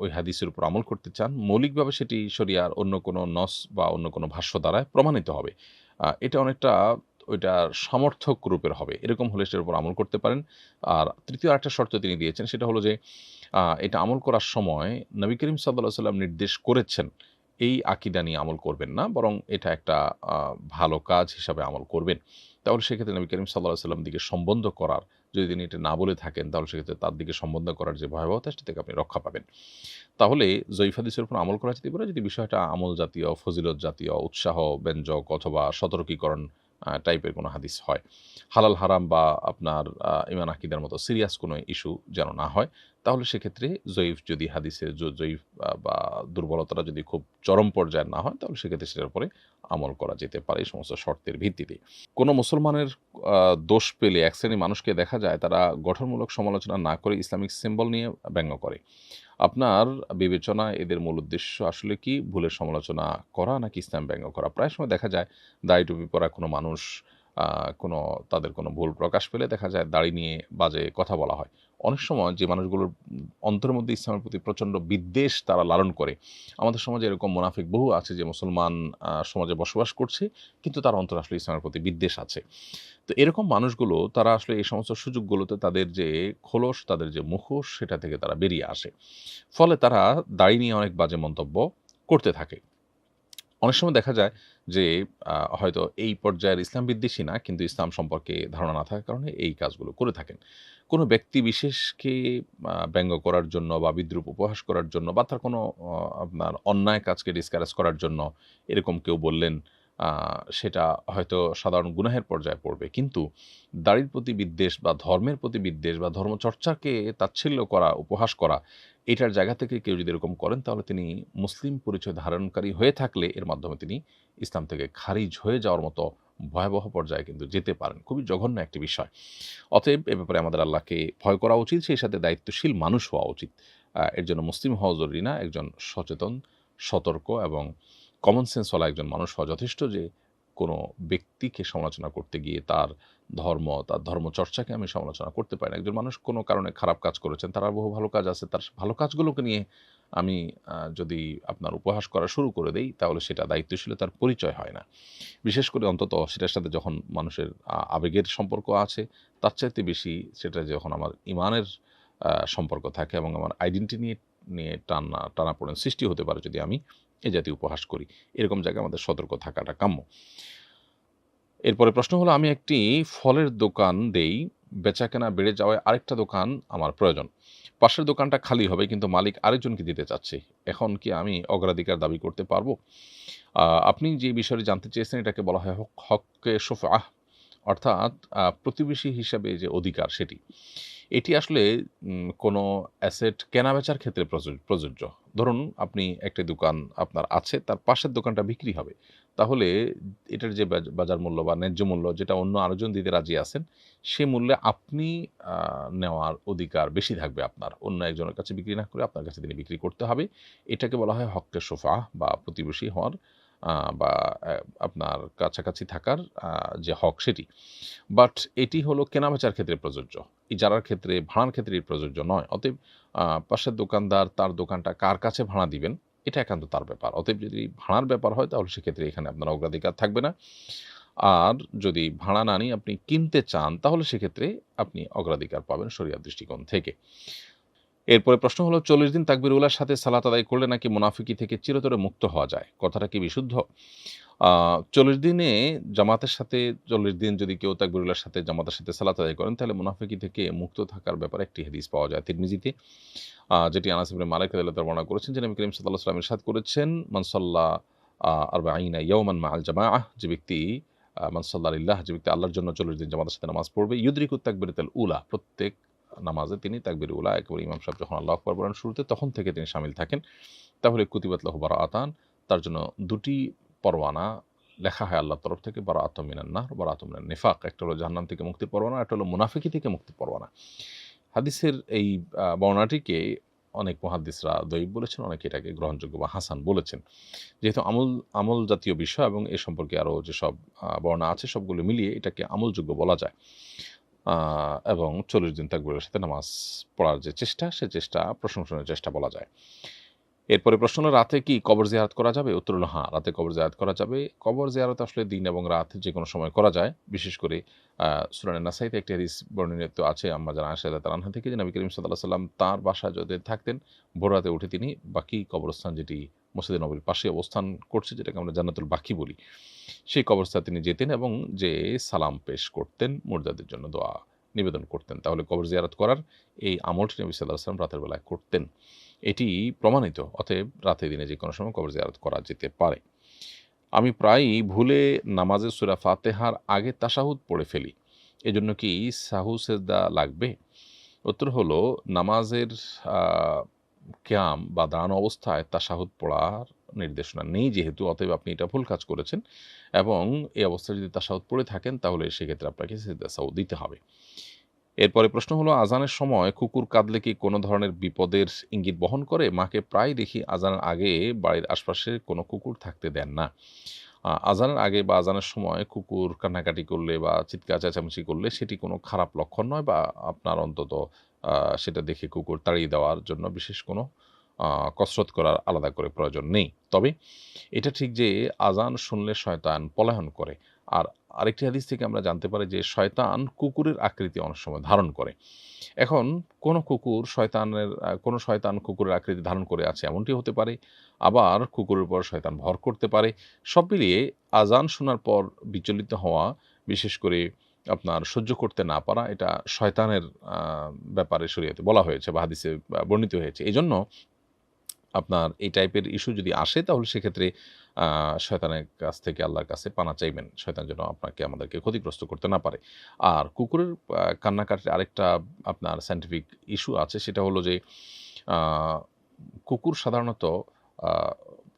ওই হাদিসের উপর আমল করতে চান, মৌলিকভাবে সেটি শরিয়ার অন্য কোনো নস বা অন্য কোনো ভাষ্য দ্বারায় প্রমাণিত হবে। এটা অনেকটা ওইটার সমর্থক রূপের হবে, এরকম হলে সেটার উপর আমল করতে পারেন। আর তৃতীয় আরেকটা শর্ত তিনি দিয়েছেন, সেটা হলো যে এটা আমল করার সময় নবী করিম সাল্লাল্লাহু আলাইহি ওয়াসাল্লাম নির্দেশ করেছেন এই আকীদা নিয়ে আমল করবেন না, বরং এটা একটা ভালো কাজ হিসাবে আমল করবেন। তাহলে সেক্ষেত্রে নবী করিম সাল্লাল্লাহু আলাইহি ওয়াসাল্লাম দিকে সম্বন্ধ করার, যদি তিনি এটা না বলে থাকেন, তাহলে সেক্ষেত্রে তার দিকে সম্বন্ধ করার যে ভয়াবহতা, সেটা থেকে আপনি রক্ষা পাবেন। তাহলে জয়ীফ হাদিসের উপর আমল করা যেতে পারে যদি বিষয়টা আমল জাতীয়, ফজিলত জাতীয়, উৎসাহ ব্যঞ্জক অথবা সতর্কীকরণ টাইপের কোনো হাদিস হয়। হালাল হারাম বা আপনার ঈমান আকীদার মতো সিরিয়াস কোনো ইস্যু যেন না হয়। তাহলে সেক্ষেত্রে জয়ীফ যদি হাদিসের জয়ীফ বা দুর্বলতাটা যদি খুব চরম পর্যায়ের না হয়, তাহলে সেক্ষেত্রে সেটার উপরে আমল করা যেতে পারে এই সমস্ত শর্তের ভিত্তিতে। কোনো মুসলমানের দোষ পেলে এক শ্রেণীর মানুষকে দেখা যায় তারা গঠনমূলক সমালোচনা না করে ইসলামিক সিম্বল নিয়ে ব্যঙ্গ করে। আপনার বিবেচনায় এদের মূল উদ্দেশ্য আসলে কি? ভুলের সমালোচনা করা নাকি ইসলাম ব্যঙ্গ করা? প্রায় সময় দেখা যায় দাড়ি টুপি পরা কোনো মানুষ কোনো তাদের কোনো ভুল প্রকাশ পেলে দেখা যায় দাড়ি নিয়ে বাজে কথা বলা হয়। অনেক সময় যে মানুষগুলোর অন্তরের মধ্যে ইসলামের প্রতি প্রচণ্ড বিদ্বেষ তারা লালন করে, আমাদের সমাজে এরকম মুনাফিক বহু আছে যে মুসলমান সমাজে বসবাস করছে, কিন্তু তার অন্তরে আসলে ইসলামের প্রতি বিদ্বেষ আছে। তো এরকম মানুষগুলো তারা আসলে এই সমস্ত সুযোগগুলোতে তাদের যে খোলস, তাদের যে মুখোশ, সেটা থেকে তারা বেরিয়ে আসে। ফলে তারা দাড়ি নিয়ে অনেক বাজে মন্তব্য করতে থাকে। অনেক সময় দেখা যায় যে হয়তো এই পর্যায়ের ইসলাম বিদ্বেষী না, কিন্তু ইসলাম সম্পর্কে ধারণা না থাকার কারণে এই কাজগুলো করে থাকেন। কোনো ব্যক্তি বিশেষকে ব্যঙ্গ করার জন্য বা বিদ্রূপ উপহাস করার জন্য বা তার কোনো আপনার অন্যায় কাজকে ডিসকারেজ করার জন্য এরকম কেউ বললেন, সেটা হয়তো সাধারণ গুনাহের পর্যায়ে পড়বে। কিন্তু দাড়ির প্রতি বিদ্বেষ বা ধর্মের প্রতি বিদ্বেষ বা ধর্মচর্চাকে তাচ্ছিল্য করা, উপহাস করা, এটার জায়গা থেকে কেউ যদি এরকম করেন, তাহলে তিনি মুসলিম পরিচয় ধারণকারী হয়ে থাকলে এর মাধ্যমে তিনি ইসলাম থেকে খারিজ হয়ে যাওয়ার মতো ভয়াবহ পর্যায়ে কিন্তু যেতে পারেন। খুবই জঘন্য একটি বিষয়। অতএব এ ব্যাপারে আমাদের আল্লাহকে ভয় করা উচিত, সেই সাথে দায়িত্বশীল মানুষ হওয়া উচিত। এর জন্য মুসলিম হওয়া জরুরি না, একজন সচেতন, সতর্ক এবং কমন সেন্স ওয়ালা একজন মানুষ হওয়া যথেষ্ট, যে কোনো ব্যক্তিকে সমালোচনা করতে গিয়ে তার ধর্ম, তার ধর্মচর্চাকে আমি সমালোচনা করতে পারি না। একজন মানুষ কোনো কারণে খারাপ কাজ করেছেন, তার বহু ভালো কাজ আছে, তার ভালো কাজগুলোকে নিয়ে আমি যদি আপনার উপহাস করা শুরু করে দেই, তাহলে সেটা দায়িত্বশীলতার পরিচয় হয় না। বিশেষ করে অন্তত সেটার সাথে যখন মানুষের আবেগের সম্পর্ক আছে, তার চাইতে বেশি সেটা যখন আমার ঈমানের সম্পর্ক থাকে এবং আমার আইডেন্টিটি নিয়ে টানাপোড়েন সৃষ্টি হতে পারে যদি আমি এ জাতীয় উপহাস করি। এরকম জায়গায় আমাদের সতর্ক থাকাটা কাম্য। এরপরে প্রশ্ন হলো, আমি একটি ফলের দোকান দেই, বেচাকেনা বেড়ে যাওয়ায় আরেকটা দোকান আমার প্রয়োজন। পাশের দোকানটা খালি হবে, কিন্তু মালিক আরেকজনকে দিতে চাচ্ছে। এখন কি আমি অগ্রাধিকার দাবি করতে পারবো? আপনি যে বিষয়টি জানতে চেয়েছেন এটাকে বলা হয় হক্কে শোফাহ, অর্থাৎ প্রতিবেশী হিসাবে যে অধিকার সেটি। এটি আসলে কোনো অ্যাসেট কেনাবেচার ক্ষেত্রে প্রযোজ্য। ধরুন আপনি একটি দোকান আপনার আছে, তার পাশের দোকানটা বিক্রি হবে। তাহলে এটার যে বাজার মূল্য বা ন্যায্য মূল্য যেটা অন্য আরেকজন দিতে রাজি আছেন, সে মূল্যে আপনি নেওয়ার অধিকার বেশি থাকবে আপনার। অন্য একজনের কাছে বিক্রি না করে আপনার কাছে তিনি বিক্রি করতে হবে। এটাকে বলা হয় হক্কে শোফাহ বা প্রতিবেশী হওয়ার বা আপনার কাছাকাছি থাকার যে হক সেটি। বাট এটি হলো কেনাবেচার ক্ষেত্রে প্রযোজ্য। ইজারার ক্ষেত্রে, ভাড়ার ক্ষেত্রে প্রযোজ্য নয়। অতএব পাশের দোকানদার তার দোকানটা কার কাছে ভাড়া দিবেন, এটা একান্ত তার ব্যাপার। অতএব যদি ভাড়ার ব্যাপার হয়, তাহলে সেক্ষেত্রে এখানে আপনার অগ্রাধিকার থাকবে না। আর যদি ভাড়া না নিয়ে আপনি কিনতে চান, তাহলে সেক্ষেত্রে আপনি অগ্রাধিকার পাবেন শরিয়ার দৃষ্টিকোণ থেকে। এরপরে প্রশ্ন হলো, ৪০ দিন তাকবীরউলার সাথে সালাত আদায় করলে নাকি মুনাফিকি থেকে চিরতরে মুক্ত হওয়া যায়। কথাটা কি বিশুদ্ধ? ৪০ দিনে জামাতের সাথে ৪০ দিন যদি কেউ তাকবীরউলার সাথে জামাতের সাথে সালাত আদায় করেন, তাহলে মুনাফিকি থেকে মুক্ত থাকার ব্যাপারে একটি হাদিস পাওয়া যায় তিরমিজিতে, যেটি আনাস ইবনে মালিক রাদিয়াল্লাহু তাআলা বর্ণনা করেছেন যে নবী করিম সাল্লাল্লাহু আলাইহি ওয়াসাল্লাম ইরশাদ করেছেন, মান সাল্লা আরবাঈনা ইয়াওমান মাআল জামাআহ, যে ব্যক্তি মান সাল্লা লিল্লাহ, যে ব্যক্তি আল্লাহর জন্য ৪০ দিন জামাতের সাথে নামাজ পড়বে, ইউদরিকুত তাকবীরাতুল উলা, প্রত্যেক নামাজে তিনি তাকবীর উলা, একেবারে ইমাম সাহেব যখন আল্লাহু আকবার বলেন শুরুতে, তখন থেকে তিনি শামিল থাকেন। তাহলে কুতিবাত লাহু বারাআতান, তার জন্য দুটি পরওয়ানা লেখা হয় আল্লাহর তরফ থেকে, বারাআতুম মিনান নার, বারাআতুম মিনান নিফাক। একটা হলো জাহান্নাম থেকে মুক্তির পরওয়ানা, একটা হলো মুনাফিকি থেকে মুক্তির পরওয়ানা। হাদিসের এই বর্ণনাটিকে অনেক মুহাদ্দিসরা দঈফ বলেছেন, অনেকে এটাকে গ্রহণযোগ্য বা হাসান বলেছেন। যেহেতু আমল জাতীয় বিষয় এবং এ সম্পর্কে আরও যেসব বর্ণনা আছে সবগুলো মিলিয়ে এটাকে আমলযোগ্য বলা যায়। এবং ৪০ দিন তাকবীরের সাথে নামাজ পড়ার যে চেষ্টা, সে চেষ্টা প্রশংসনীয় চেষ্টা বলা যায়। এরপরে প্রশ্ন হলো, রাতে কি কবর জিয়ারত করা যাবে? উত্তর হলো হ্যাঁ, রাতে কবর জিয়ারত করা যাবে। কবর জিয়ারত আসলে দিন এবং রাত যে কোনো সময় করা যায়। বিশেষ করে সুনানে নাসাইতে একটি হাদিস বর্ণিত আছে আম্মা জান আয়েশা রাদিয়াল্লাহু আনহা থেকে, যে নবী করিম সাল্লাল্লাহু আলাইহি ওয়াসাল্লাম তাঁর বাসায় যদি থাকতেন, ভোর রাতে উঠে তিনি বাকি কবরস্থান, যেটি মসজিদে নববীর পাশে অবস্থান করছে, যেটাকে আমরা জান্নাতুল বাকি বলি, সেই কবরস্থানে তিনি যেতেন এবং যে সালাম পেশ করতেন, মুর্দাদের জন্য দোয়া নিবেদন করতেন। তাহলে কবর জিয়ারত করার এই আমলটি নবী সাল্লাল্লাহু আলাইহি ওয়াসাল্লাম রাতের বেলায় করতেন, এটি প্রমাণিত। অতএব রাতে দিনে যে কোনো সময় কবর জিয়ারত করা যেতে পারে। আমি প্রায়ই ভুলে নামাজে সূরা ফাতিহার আগে তাশাহুদ পড়ে ফেলি। এজন্য কি সাহু সেজদা লাগবে? উত্তর হলো নামাজের আ কিয়াম বা দাঁড়ানো অবস্থায় তাশাহুদ পড়ার নির্দেশনা নেই যেহেতু, অতএব আপনি এটা ভুল কাজ করেছেন এবং এই অবস্থায় যদি তাশাহুদ পড়ে থাকেন তাহলে সেক্ষেত্রে আপনাকে সিজদা সাহু দিতে হবে। এরপরে প্রশ্ন হলো আজানের সময় কুকুর কাঁদলে কি কোনো ধরনের বিপদের ইঙ্গিত বহন করে? মাকে প্রায় দেখি আজানের আগে বাড়ির আশপাশে কোনো কুকুর থাকতে দেন না। আজানের আগে বা আজানের সময় কুকুর কান্নাকাটি করলে বা চিৎকার চেঁচামেচি করলে সেটি কোনো খারাপ লক্ষণ নয় বা আপনার অন্তত সেটা দেখে কুকুর তাড়িয়ে দেওয়ার জন্য বিশেষ কোনো আ কসরত করার আলাদা করে প্রয়োজন নেই। তবে এটা ঠিক যে আজান শুনলে শয়তান পলায়ন করে। আর আরেকটি হাদিস থেকে আমরা জানতে পারি যে শয়তান কুকুরের আকৃতি অনেক সময় ধারণ করে। এখন কোনো শয়তান কুকুরের আকৃতি ধারণ করে আছে এমনটিও হতে পারে। আবার কুকুরের উপর শয়তান ভর করতে পারে। সব মিলিয়ে আজান শোনার পর বিচলিত হওয়া, বিশেষ করে আপনার সহ্য করতে না পারা, এটা শয়তানের আ ব্যাপারে শরীয়তে বলা হয়েছে বা হাদিসে বর্ণিত হয়েছে। এজন্য আপনার এই টাইপের ইস্যু যদি আসে তাহলে সেক্ষেত্রে আ শয়তানের কাছ থেকে আল্লাহর কাছে পানা চাইবেন। শয়তান যেন আমাদেরকে ক্ষতিগ্রস্ত করতে না পারে। আর কুকুরের কান্নাকাটির আরেকটা আপনার সায়েন্টিফিক ইস্যু আছে সেটা হলো যে আ কুকুর সাধারণত আ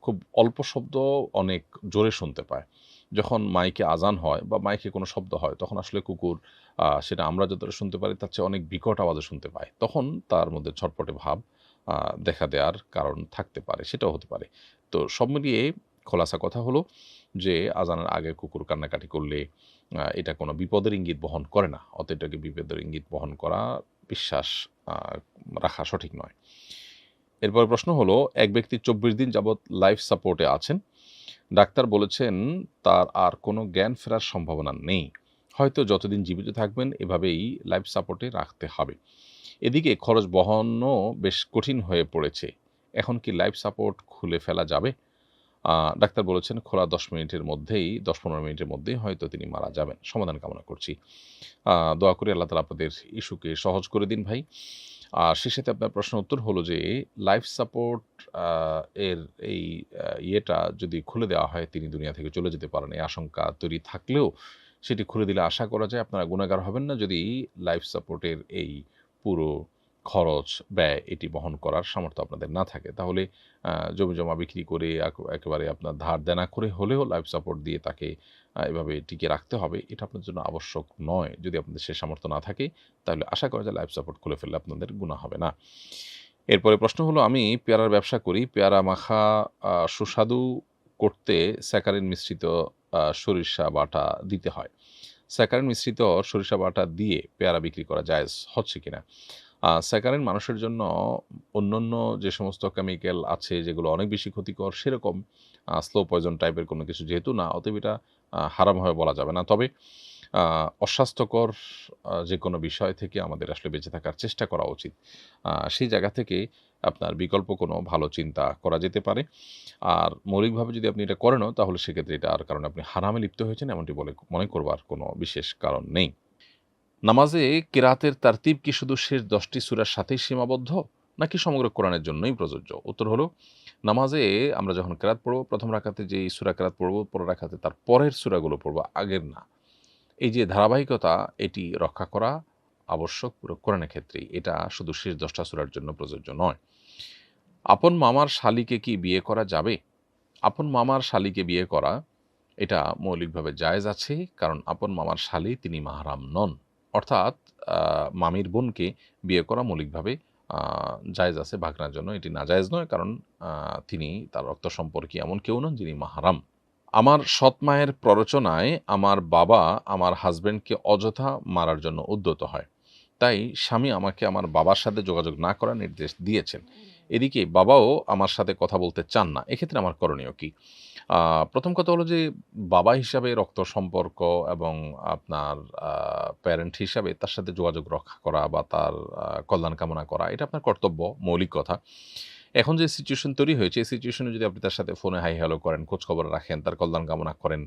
খুব অল্প শব্দ অনেক জোরে শুনতে পায়। যখন মাইকে আজান হয় বা মাইকে কোনো শব্দ হয় তখন আসলে কুকুর সেটা আমরা যতটা শুনতে পারি তার চেয়ে অনেক বিকট আওয়াজে শুনতে পায়। তখন তার মধ্যে ছটপটে ভাব আ দেখা দেওয়ার কারণ থাকতে পারে, সেটাও হতে পারে। তো সব মিলিয়ে খোলাসা কথা হলো যে আজানের আগে কুকুর কান্নাকাটি করলে এটা কোনো বিপদের ইঙ্গিত বহন করে না। অতএব এটাকে বিপদের ইঙ্গিত বহন করা বিশ্বাস আ রাখা সঠিক নয়। এরপরে প্রশ্ন হলো এক ব্যক্তি ২৪ দিন যাবৎ লাইফ সাপোর্টে আছেন। ডাক্তার বলেছেন তার আর কোনো জ্ঞান ফেরার সম্ভাবনা নেই। হয়তো যতদিন জীবিত থাকবেন এভাবেই লাইফ সাপোর্টে রাখতে হবে। এদিকে খরচ বহনও বেশ কঠিন হয়ে পড়েছে। এখন কি লাইফ সাপোর্ট খুলে ফেলা যাবে? আ ডাক্তার বলেছেন খোলা ১০-১৫ মিনিটের মধ্যেই হয়তো তিনি মারা যাবেন। সমাধান কামনা করছি। দোয়া করি আল্লাহ তাআলা আপনাদের ইস্যুকে সহজ করে দিন ভাই। আর সেই সাথে আপনার প্রশ্নের উত্তর হলো যে লাইফ সাপোর্ট আ এর এই ইয়েটা যদি খুলে দেওয়া হয় তিনি দুনিয়া থেকে চলে যেতে পারেন। এই আশঙ্কা তৈরি থাকলেও সেটি খুলে দিলে আশা করা যায় আপনারা গুনাহগার হবেন না যদি লাইফ সাপোর্টের এই পুরো খরচ, ব্যয় এটি বহন করার সামর্থ্য আপনাদের না থাকে। তাহলে জমিজমা বিক্রি করে একেবারে আপনার ধার দেনা করে হলেও লাইফ সাপোর্ট দিয়ে তাকে এভাবে টিকিয়ে রাখতে হবে। এটা আপনার জন্য আবশ্যক নয়। যদি আপনাদের সে সামর্থ্য না থাকে তাহলে আশা করা যায় লাইফ সাপোর্ট খুলে ফেললে আপনাদের গুনাহ হবে না। এরপরে প্রশ্ন হলো আমি পেয়ারার ব্যবসা করি। পেয়ারা মাখা সুস্বাদু করতে স্যাকারিন মিশ্রিত সরিষা বাটা দিতে হয়। স্যাকারিন মিশ্রিত সরিষা বাটা দিয়ে পেয়ারা বিক্রি করা জায়েজ হচ্ছে কিনা? স্যাকারিন মানুষের জন্য অন্যান্য যে সমস্ত কেমিক্যাল আছে যেগুলো অনেক বেশি ক্ষতিকর সেরকম স্লো পয়জন টাইপের কোনো কিছু যেহেতু না, অতএব এটা হারাম হবে বলা যাবে না। তবে অস্বাস্থ্যকর যেকোনো বিষয় থেকে আমাদের আসলে বেঁচে থাকার চেষ্টা করা উচিত। সেই জায়গা থেকে আপনার বিকল্প কোনো ভালো চিন্তা করা যেতে পারে। আর মৌলিকভাবে যদি আপনি এটা করেনও তাহলে সেক্ষেত্রে এটার কারণে আপনি হারামে লিপ্ত হয়েছেন এমনটি বলে মনে করবার কোনো বিশেষ কারণ নেই। নামাজে কেরাতের তারতিব কি শুধু শেষ ১০ টি সূরার সাথেই সীমাবদ্ধ? নাকি সমগ্র কোরআনের জন্যই প্রযোজ্য? উত্তর হলো, নামাজে আমরা যখন কেরাত পড়ব, ১ম রাকাতে যেই সূরা কেরাত পড়ব, পরের রাকাতে তার পরের সূরাগুলো পড়ব, আগের না। এই যে ধারাবাহিকতা, এটি রক্ষা করা আবশ্যক পুরো কোরআনের ক্ষেত্রেই। এটা শুধু শেষ ১০ টা সূরার জন্য প্রযোজ্য নয়। আপন মামার শালীকে কি বিয়ে করা যাবে? আপন মামার শালীকে বিয়ে করা এটা মৌলিকভাবে জায়েজ আছে, কারণ আপন মামার শালী তিনি মাহরাম নন। অর্থাৎ মামির বোনকে বিয়ে করা মৌলিকভাবে আ জায়েজ আছে ভাগনার জন্য। এটি নাজায়েজ নয়, কারণ তিনি তার রক্ত সম্পর্কী এমন কেউ নন যিনি মাহরাম। আমার সৎ মায়ের প্ররোচনায় আমার বাবা আমার হাসব্যান্ডকে অযথা মারার জন্য উদ্যত হয়। তাই স্বামী আমাকে আমার বাবার সাথে যোগাযোগ না করার নির্দেশ দিয়েছেন। এদিকে বাবাও আমার সাথে কথা বলতে চান না। এক্ষেত্রে আমার করণীয় কি? আ প্রথম কথা হলো যে বাবা হিসাবে রক্ত সম্পর্ক এবং আপনার আ প্যারেন্ট হিসাবে তার সাথে যোগাযোগ রক্ষা করা বা তার কল্যাণ কামনা করা এটা আপনার কর্তব্য, মৌলিক কথা। এখন যে সিচুয়েশন তৈরি হয়েছে, এই সিচুয়েশনে যদি আপনি তার সাথে ফোনে হাই হ্যালো করেন, খোঁজখবর রাখেন, তার কল্যাণ কামনা করেন,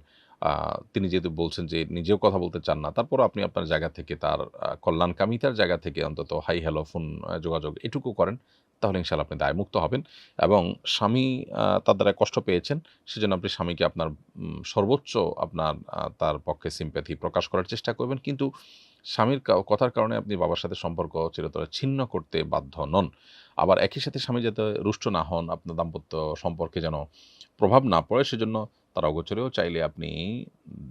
তিনি যেহেতু বলছেন যে নিজেও কথা বলতে চান না, তারপরও আপনি আপনার জায়গা থেকে তার কল্যাণকামিতার জায়গা থেকে অন্তত হাই হ্যালো ফোন যোগাযোগ এটুকু করেন, তাহলে ইনশাআল্লাহ আপনি দায়মুক্ত হবেন। এবং স্বামী তার দ্বারা কষ্ট পেয়েছেন, সেজন্য আপনি স্বামীকে আপনার সর্বোচ্চ আপনার তার পক্ষে সিম্প্যাথি প্রকাশ করার চেষ্টা করবেন। কিন্তু স্বামীর কথার কারণে আপনি বাবার সাথে সম্পর্ক চিরতরে ছিন্ন করতে বাধ্য নন। আবার একই সাথে স্বামী যাতে রুষ্ট না হন, আপনার দাম্পত্য সম্পর্কে যেন প্রভাব না পড়ে, সেজন্য তার অগোচরেও চাইলে আপনি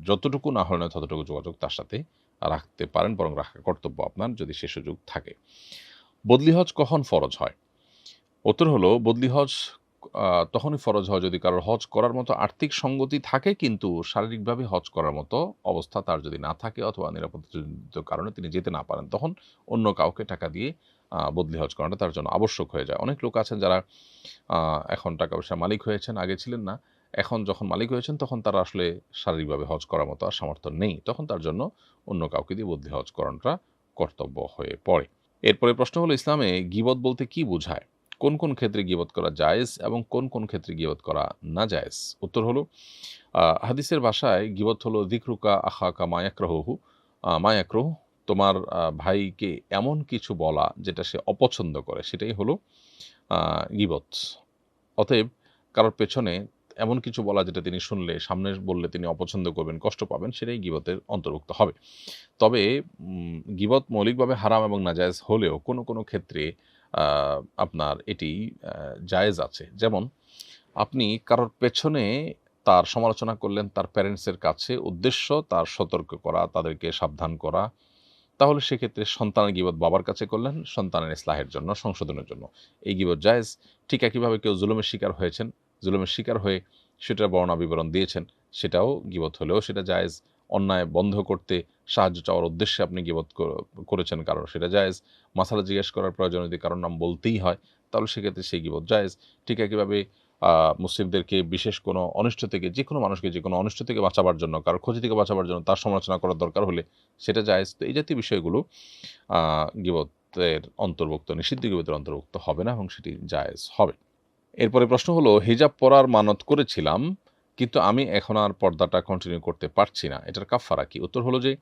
যতটুকু না হলে ততটুকু যোগাযোগ তার সাথে রাখতে পারেন, বরং রাখা কর্তব্য আপনার যদি সে সুযোগ থাকে। বদলি হজ কখন ফরজ হয়? উত্তর হলো, বদলি হজ তখনই ফরজ হয় যদি কারোর হজ করার মতো আর্থিক সঙ্গতি থাকে, কিন্তু শারীরিকভাবে হজ করার মতো অবস্থা তার যদি না থাকে, অথবা নিরাপত্তাজনিত কারণে তিনি যেতে না পারেন, তখন অন্য কাউকে টাকা দিয়ে বদলি হজ করাটা তার জন্য আবশ্যক হয়ে যায়। অনেক লোক আছেন যারা এখন টাকা পয়সার মালিক হয়েছেন, আগে ছিলেন না। এখন যখন মালিক হয়েছেন তখন তারা আসলে শারীরিকভাবে হজ করার মতো আর সামর্থ্য নেই। তখন তার জন্য অন্য কাউকে দিয়ে বদলি হজ করানোটা কর্তব্য হয়ে পড়ে। এরপরে প্রশ্ন হলো, ইসলামে গীবত বলতে কি বোঝায়? কোন কোন ক্ষেত্রে গীবত করা জায়েজ এবং কোন কোন ক্ষেত্রে গীবত করা নাজায়েজ? উত্তর হলো, হাদিসের ভাষায় গীবত হলো যিকরুকা আখাকা মা ইয়াকরাহুহু, মা ইয়াকরাহু, তোমার ভাইকে এমন কিছু বলা যেটা সে অপছন্দ করে, সেটাই হলো গীবত। অতএব কারোর পেছনে এমন কিছু বলা যেটা তিনি শুনলে, সামনে বললে তিনি অপছন্দ করবেন, কষ্ট পাবেন, সেটাই গীবতের অন্তর্ভুক্ত হবে। তবে গীবত মৌলিকভাবে হারাম এবং নাজায়েজ হলেও কোনো কোনো ক্ষেত্রে আপনার এটি জায়েজ আছে। যেমন আপনি কারোর পেছনে তার সমালোচনা করলেন, তার প্যারেন্টসের কাছে, উদ্দেশ্য তার সতর্ক করা, তাদেরকে সাবধান করা। তাহলে সেক্ষেত্রে সন্তানের গীবত বাবার কাছে করলেন সন্তানের ইসলাহের জন্য, সংশোধনের জন্য, এই গীবত জায়েজ। ঠিক একইভাবে কেউ জুলুমের শিকার হয়েছেন, জুলুমের শিকার হয়ে সেটার বর্ণনা বিবরণ দিয়েছেন, সেটাও গীবত হলেও সেটা জায়েজ। অন্যায় বন্ধ করতে সাহায্য চাওয়ার উদ্দেশ্যে আপনি গীবত করেছেন কারণ, সেটা জায়েজ। মাসালা জিজ্ঞেস করার প্রয়োজন যদি কারোর নাম বলতেই হয়, তাহলে সেক্ষেত্রে সেই গীবত জায়েজ। ঠিক একইভাবে মুসলিমদেরকে বিশেষ কোনো অনিষ্ট থেকে, যে কোনো মানুষকে যে কোনো অনিষ্ট থেকে বাঁচাবার জন্য, কারোর ক্ষতি থেকে বাঁচাবার জন্য তার সমালোচনা করার দরকার হলে সেটা জায়েজ। তো এই জাতীয় বিষয়গুলো গীবতের অন্তর্ভুক্ত, নিষিদ্ধ গীবতের অন্তর্ভুক্ত হবে না এবং সেটি জায়েজ হবে। এরপরে প্রশ্ন হলো, হিজাব পরার মানত করেছিলাম কিন্তু আমি এখন আর পর্দাটা কন্টিনিউ করতে পারছি না, এটার কাফারা কি? উত্তর হলো যে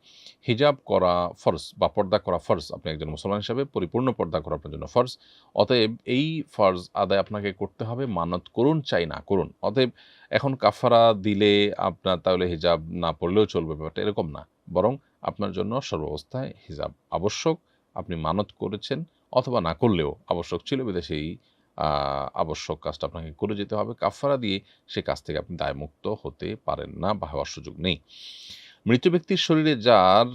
হিজাব করা ফরজ বা পর্দা করা ফরজ। আপনি একজন মুসলমান হিসাবে পরিপূর্ণ পর্দা করা আপনার জন্য ফরজ। অতএব এই ফরজ আদায় আপনাকে করতে হবে, মানত করুন চাই না করুন। অতএব এখন কাফারা দিলে আপনার তাহলে হিজাব না পড়লেও চলবে, ব্যাপারটা এরকম না। বরং আপনার জন্য সর্বাবস্থায় হিজাব আবশ্যক। আপনি মানত করেছেন অথবা না করলেও আবশ্যক ছিল, বিদেশে সেই আবশ্যক কাজটা আপনাকে করে যেতে হবে। কাফারা দিয়ে সে কাজ থেকে আপনি দায়মুক্ত হতে পারেন না বা হওয়ার সুযোগ নেই। মৃত ব্যক্তির শরীরে যার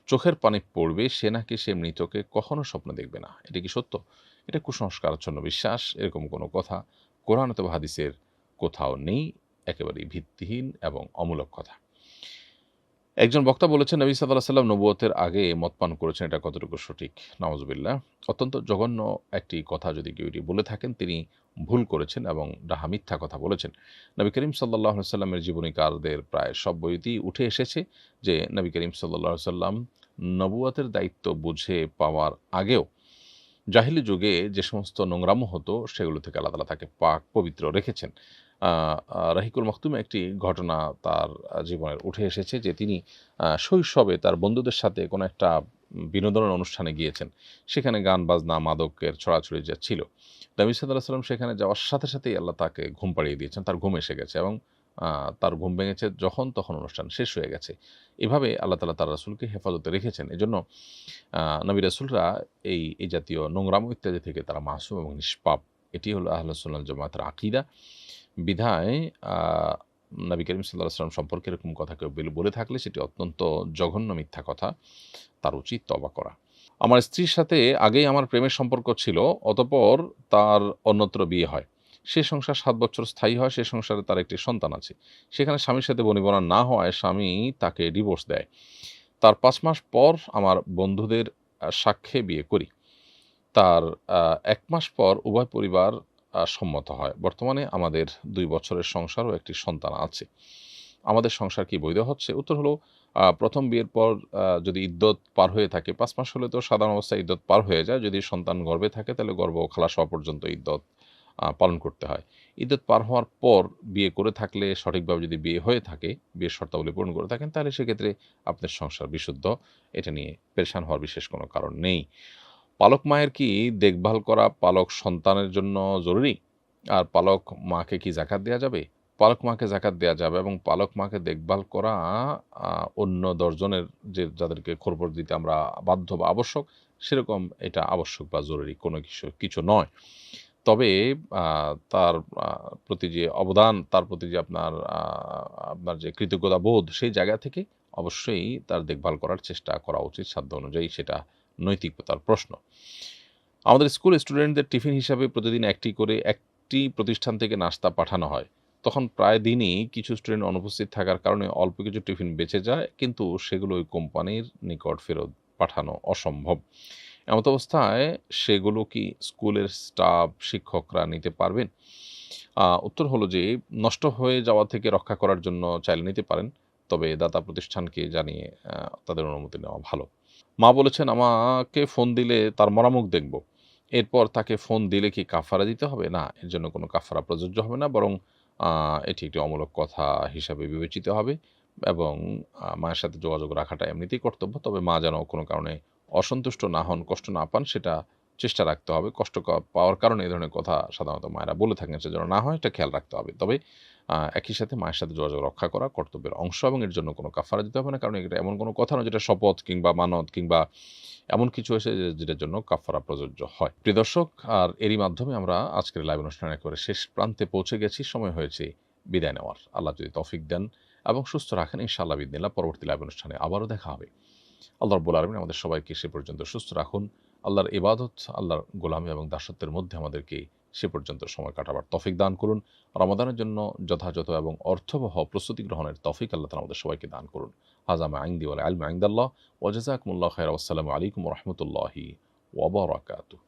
চোখের পানি পড়বে সে নাকি সে মৃতকে কখনো স্বপ্ন দেখবে না, এটা কি সত্য? এটা কুসংস্কারাচ্ছন্ন বিশ্বাস। এরকম কোনো কথা কোরআন অথবা হাদিসের কোথাও নেই, একেবারেই ভিত্তিহীন এবং অমূলক কথা। একজন বক্তা বলেছেন, নবী সাল্লাল্লাহু আলাইহি ওয়াসাল্লাম নবুয়তের আগে মদ পান করেছেন, এটা কতটুকু সঠিক? নাউজুবিল্লাহ। অত্যন্ত জঘন্য একটি কথা যদি কেউ এটি বলে থাকেন, তিনি ভুল করেছেন এবং ডাহা মিথ্যা কথা বলেছেন। নবী করিম সাল্লাল্লাহু আলাইহি ওয়াসাল্লামের জীবনীকারদের প্রায় সব বইতেই উঠে এসেছে যে নবী করিম সাল্লাল্লাহু আলাইহি ওয়াসাল্লাম নবুয়তের দায়িত্ব বুঝে পাওয়ার আগেও জাহিলি যুগে যে সমস্ত নোংরামো হতো সেগুলো থেকে আল্লাহ তাআলা তাকে পাক পবিত্র রেখেছেন। রাহিকুল মাকতুমে একটি ঘটনা তার জীবনের উঠে এসেছে যে তিনি শৈশবে তার বন্ধুদের সাথে কোনো একটা বিনোদনের অনুষ্ঠানে গিয়েছেন। সেখানে গান বাজনা মাদকের ছড়াছড়ি যা ছিল, নবী সাল্লাল্লাহু আলাইহি ওয়াসাল্লাম সেখানে যাওয়ার সাথে সাথেই আল্লাহ তাকে ঘুম পাড়িয়ে দিয়েছেন। তার ঘুম এসে গেছে এবং তার ঘুম ভেঙেছে যখন তখন অনুষ্ঠান শেষ হয়ে গেছে। এভাবে আল্লাহ তাআলা তার রাসূলকে হেফাজতে রেখেছেন। এজন্য নবী রাসূলরা এই জাতীয় নোংরামো ইত্যাদি থেকে তারা মাসুম এবং নিষ্পাপ। এটি হলো আহলুস সুন্নাহ ওয়াল জামাতের আকীদা। বিধায় নবী করিম সাল্লাল্লাহু আলাইহি ওয়াসাল্লাম সম্পর্কে এরকম কথা কেউ বলে থাকলে সেটি অত্যন্ত জঘন্য মিথ্যা কথা, তার উচিত তওবা করা। আমার স্ত্রীর সাথে আগেই আমার প্রেমের সম্পর্ক ছিল, অতঃপর তার অন্যত্র বিয়ে হয়। সে সংসার ৭ বছর স্থায়ী হয়, সে সংসারে তার একটি সন্তান আছে। সেখানে স্বামীর সাথে বনিবনা না হওয়ায় স্বামী তাকে ডিভোর্স দেয়। তার ৫ মাস পর আমার বন্ধুদের সাক্ষ্যে বিয়ে করি। তার ১ মাস পর উভয় পরিবার সম্মত হয়। বর্তমানে আমাদের ২ বছরের সংসার ও একটি সন্তান আছে। আমাদের সংসার কি বৈধ হচ্ছে? উত্তর হলো, প্রথম বিয়ের পর যদি ইদ্যত পার হয়ে থাকে, ৫ মাস হলে তো সাধারণ অবস্থায় ইদ্যত পার হয়ে যায়। যদি সন্তান গর্ভে থাকে তাহলে গর্ভ খালাস হওয়া পর্যন্ত ইদ্যত পালন করতে হয়। ইদ্যত পার হওয়ার পর বিয়ে করে থাকলে, সঠিকভাবে যদি বিয়ে হয়ে থাকে, বিয়ের শর্তাবলী পূরণ করে থাকেন, তাহলে সেক্ষেত্রে আপনার সংসার বিশুদ্ধ। এটা নিয়ে পেরেশান হওয়ার বিশেষ কোনো কারণ নেই। পালক মায়ের কি দেখভাল করা পালক সন্তানের জন্য জরুরি? আর পালক মাকে কি যাকাত দেয়া যাবে? পালক মাকে যাকাত দেয়া যাবে এবং পালক মাকে দেখভাল করা অন্য ১০ জনের যাদেরকে খোরপোশ দিতে আমরা বাধ্য বা আবশ্যক, সেরকম এটা আবশ্যক বা জরুরি কোনো কিছু নয়। তবে আ তার প্রতি যে অবদান, তার প্রতি যে আপনার যে কৃতজ্ঞতাবোধ, সেই জায়গা থেকে অবশ্যই তার দেখভাল করার চেষ্টা করা উচিত সাধ্য অনুযায়ী, সেটা নৈতিকতার প্রশ্ন। আমাদের স্কুল স্টুডেন্টদের টিফিন হিসাবে প্রতিদিন একটি প্রতিষ্ঠান থেকে নাস্তা পাঠানো হয়। তখন প্রায় দিনই কিছু স্টুডেন্ট অনুপস্থিত থাকার কারণে অল্প কিছু টিফিন বেঁচে যায়, কিন্তু সেগুলো ওই কোম্পানির নিকট ফেরত পাঠানো অসম্ভব। এমত অবস্থায় সেগুলো কি স্কুলের স্টাফ, শিক্ষকরা নিতে পারবেন? উত্তর হলো যে, নষ্ট হয়ে যাওয়া থেকে রক্ষা করার জন্য চাইলে নিতে পারেন। তবে দাতা প্রতিষ্ঠানকে জানিয়ে তাদের অনুমতি নেওয়া ভালো। মা বলেছেন, আমাকে ফোন দিলে তার মরামুখ দেখব। এরপর তাকে ফোন দিলে কি কাফারা দিতে হবে? না, এর জন্য কোনো কাফারা প্রযোজ্য হবে না, বরং এটি একটি অমূলক কথা হিসাবে বিবেচিত হবে এবং মায়ের সাথে যোগাযোগ রাখাটা এমনিতেই কর্তব্য। তবে মা যেন কোনো কারণে অসন্তুষ্ট না হন, কষ্ট না পান, সেটা চেষ্টা রাখতে হবে। কষ্ট পাওয়ার কারণে এই ধরনের কথা সাধারণত মায়েরা বলে থাকেন, সে যেন না হয় এটা খেয়াল রাখতে হবে। তবে একই সাথে মায়ের সাথে যোগাযোগ রক্ষা করা কর্তব্যের অংশ এবং এর জন্য কোনো কাফারা দিতে হবে না। কারণ এটা এমন কোনো কথা নয় যেটা শপথ কিংবা মানত কিংবা এমন কিছু এসে যেটার জন্য কাফারা প্রযোজ্য হয়। প্রিয় দর্শক, আর এরই মাধ্যমে আমরা আজকের লাইভ অনুষ্ঠান একেবারে শেষ প্রান্তে পৌঁছে গেছি। সময় হয়েছে বিদায় নেওয়ার। আল্লাহ যদি তৌফিক দেন এবং সুস্থ রাখেন, ইনশাআল্লাহ বিইذনিল্লাহ পরবর্তী লাইভ অনুষ্ঠানে আবারও দেখা হবে। আল্লাহ রাব্বুল আলামিন আমাদের সবাইকে সে পর্যন্ত সুস্থ রাখুন। আল্লাহর ইবাদত, আল্লাহর গোলামি এবং দাসত্বের মধ্যে আমাদেরকে সে পর্যন্ত সময় কাটাবার তৌফিক দান করুন। রমাদানের জন্য যথাযথ এবং অর্থবহ প্রস্তুতি গ্রহণের তৌফিক আল্লাহ তাআলা আমাদের সবাইকে দান করুন। হাযা মা ইনদি ওয়াল ইলমু ইনদাল্লাহ ওয়া জাযাকুমুল্লাহু খাইরান। ওয়াসসালামু আলাইকুম ওয়া রাহমাতুল্লাহি ওয়া বারাকাতুহু।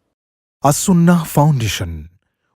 আসুন্নাহ ফাউন্ডেশন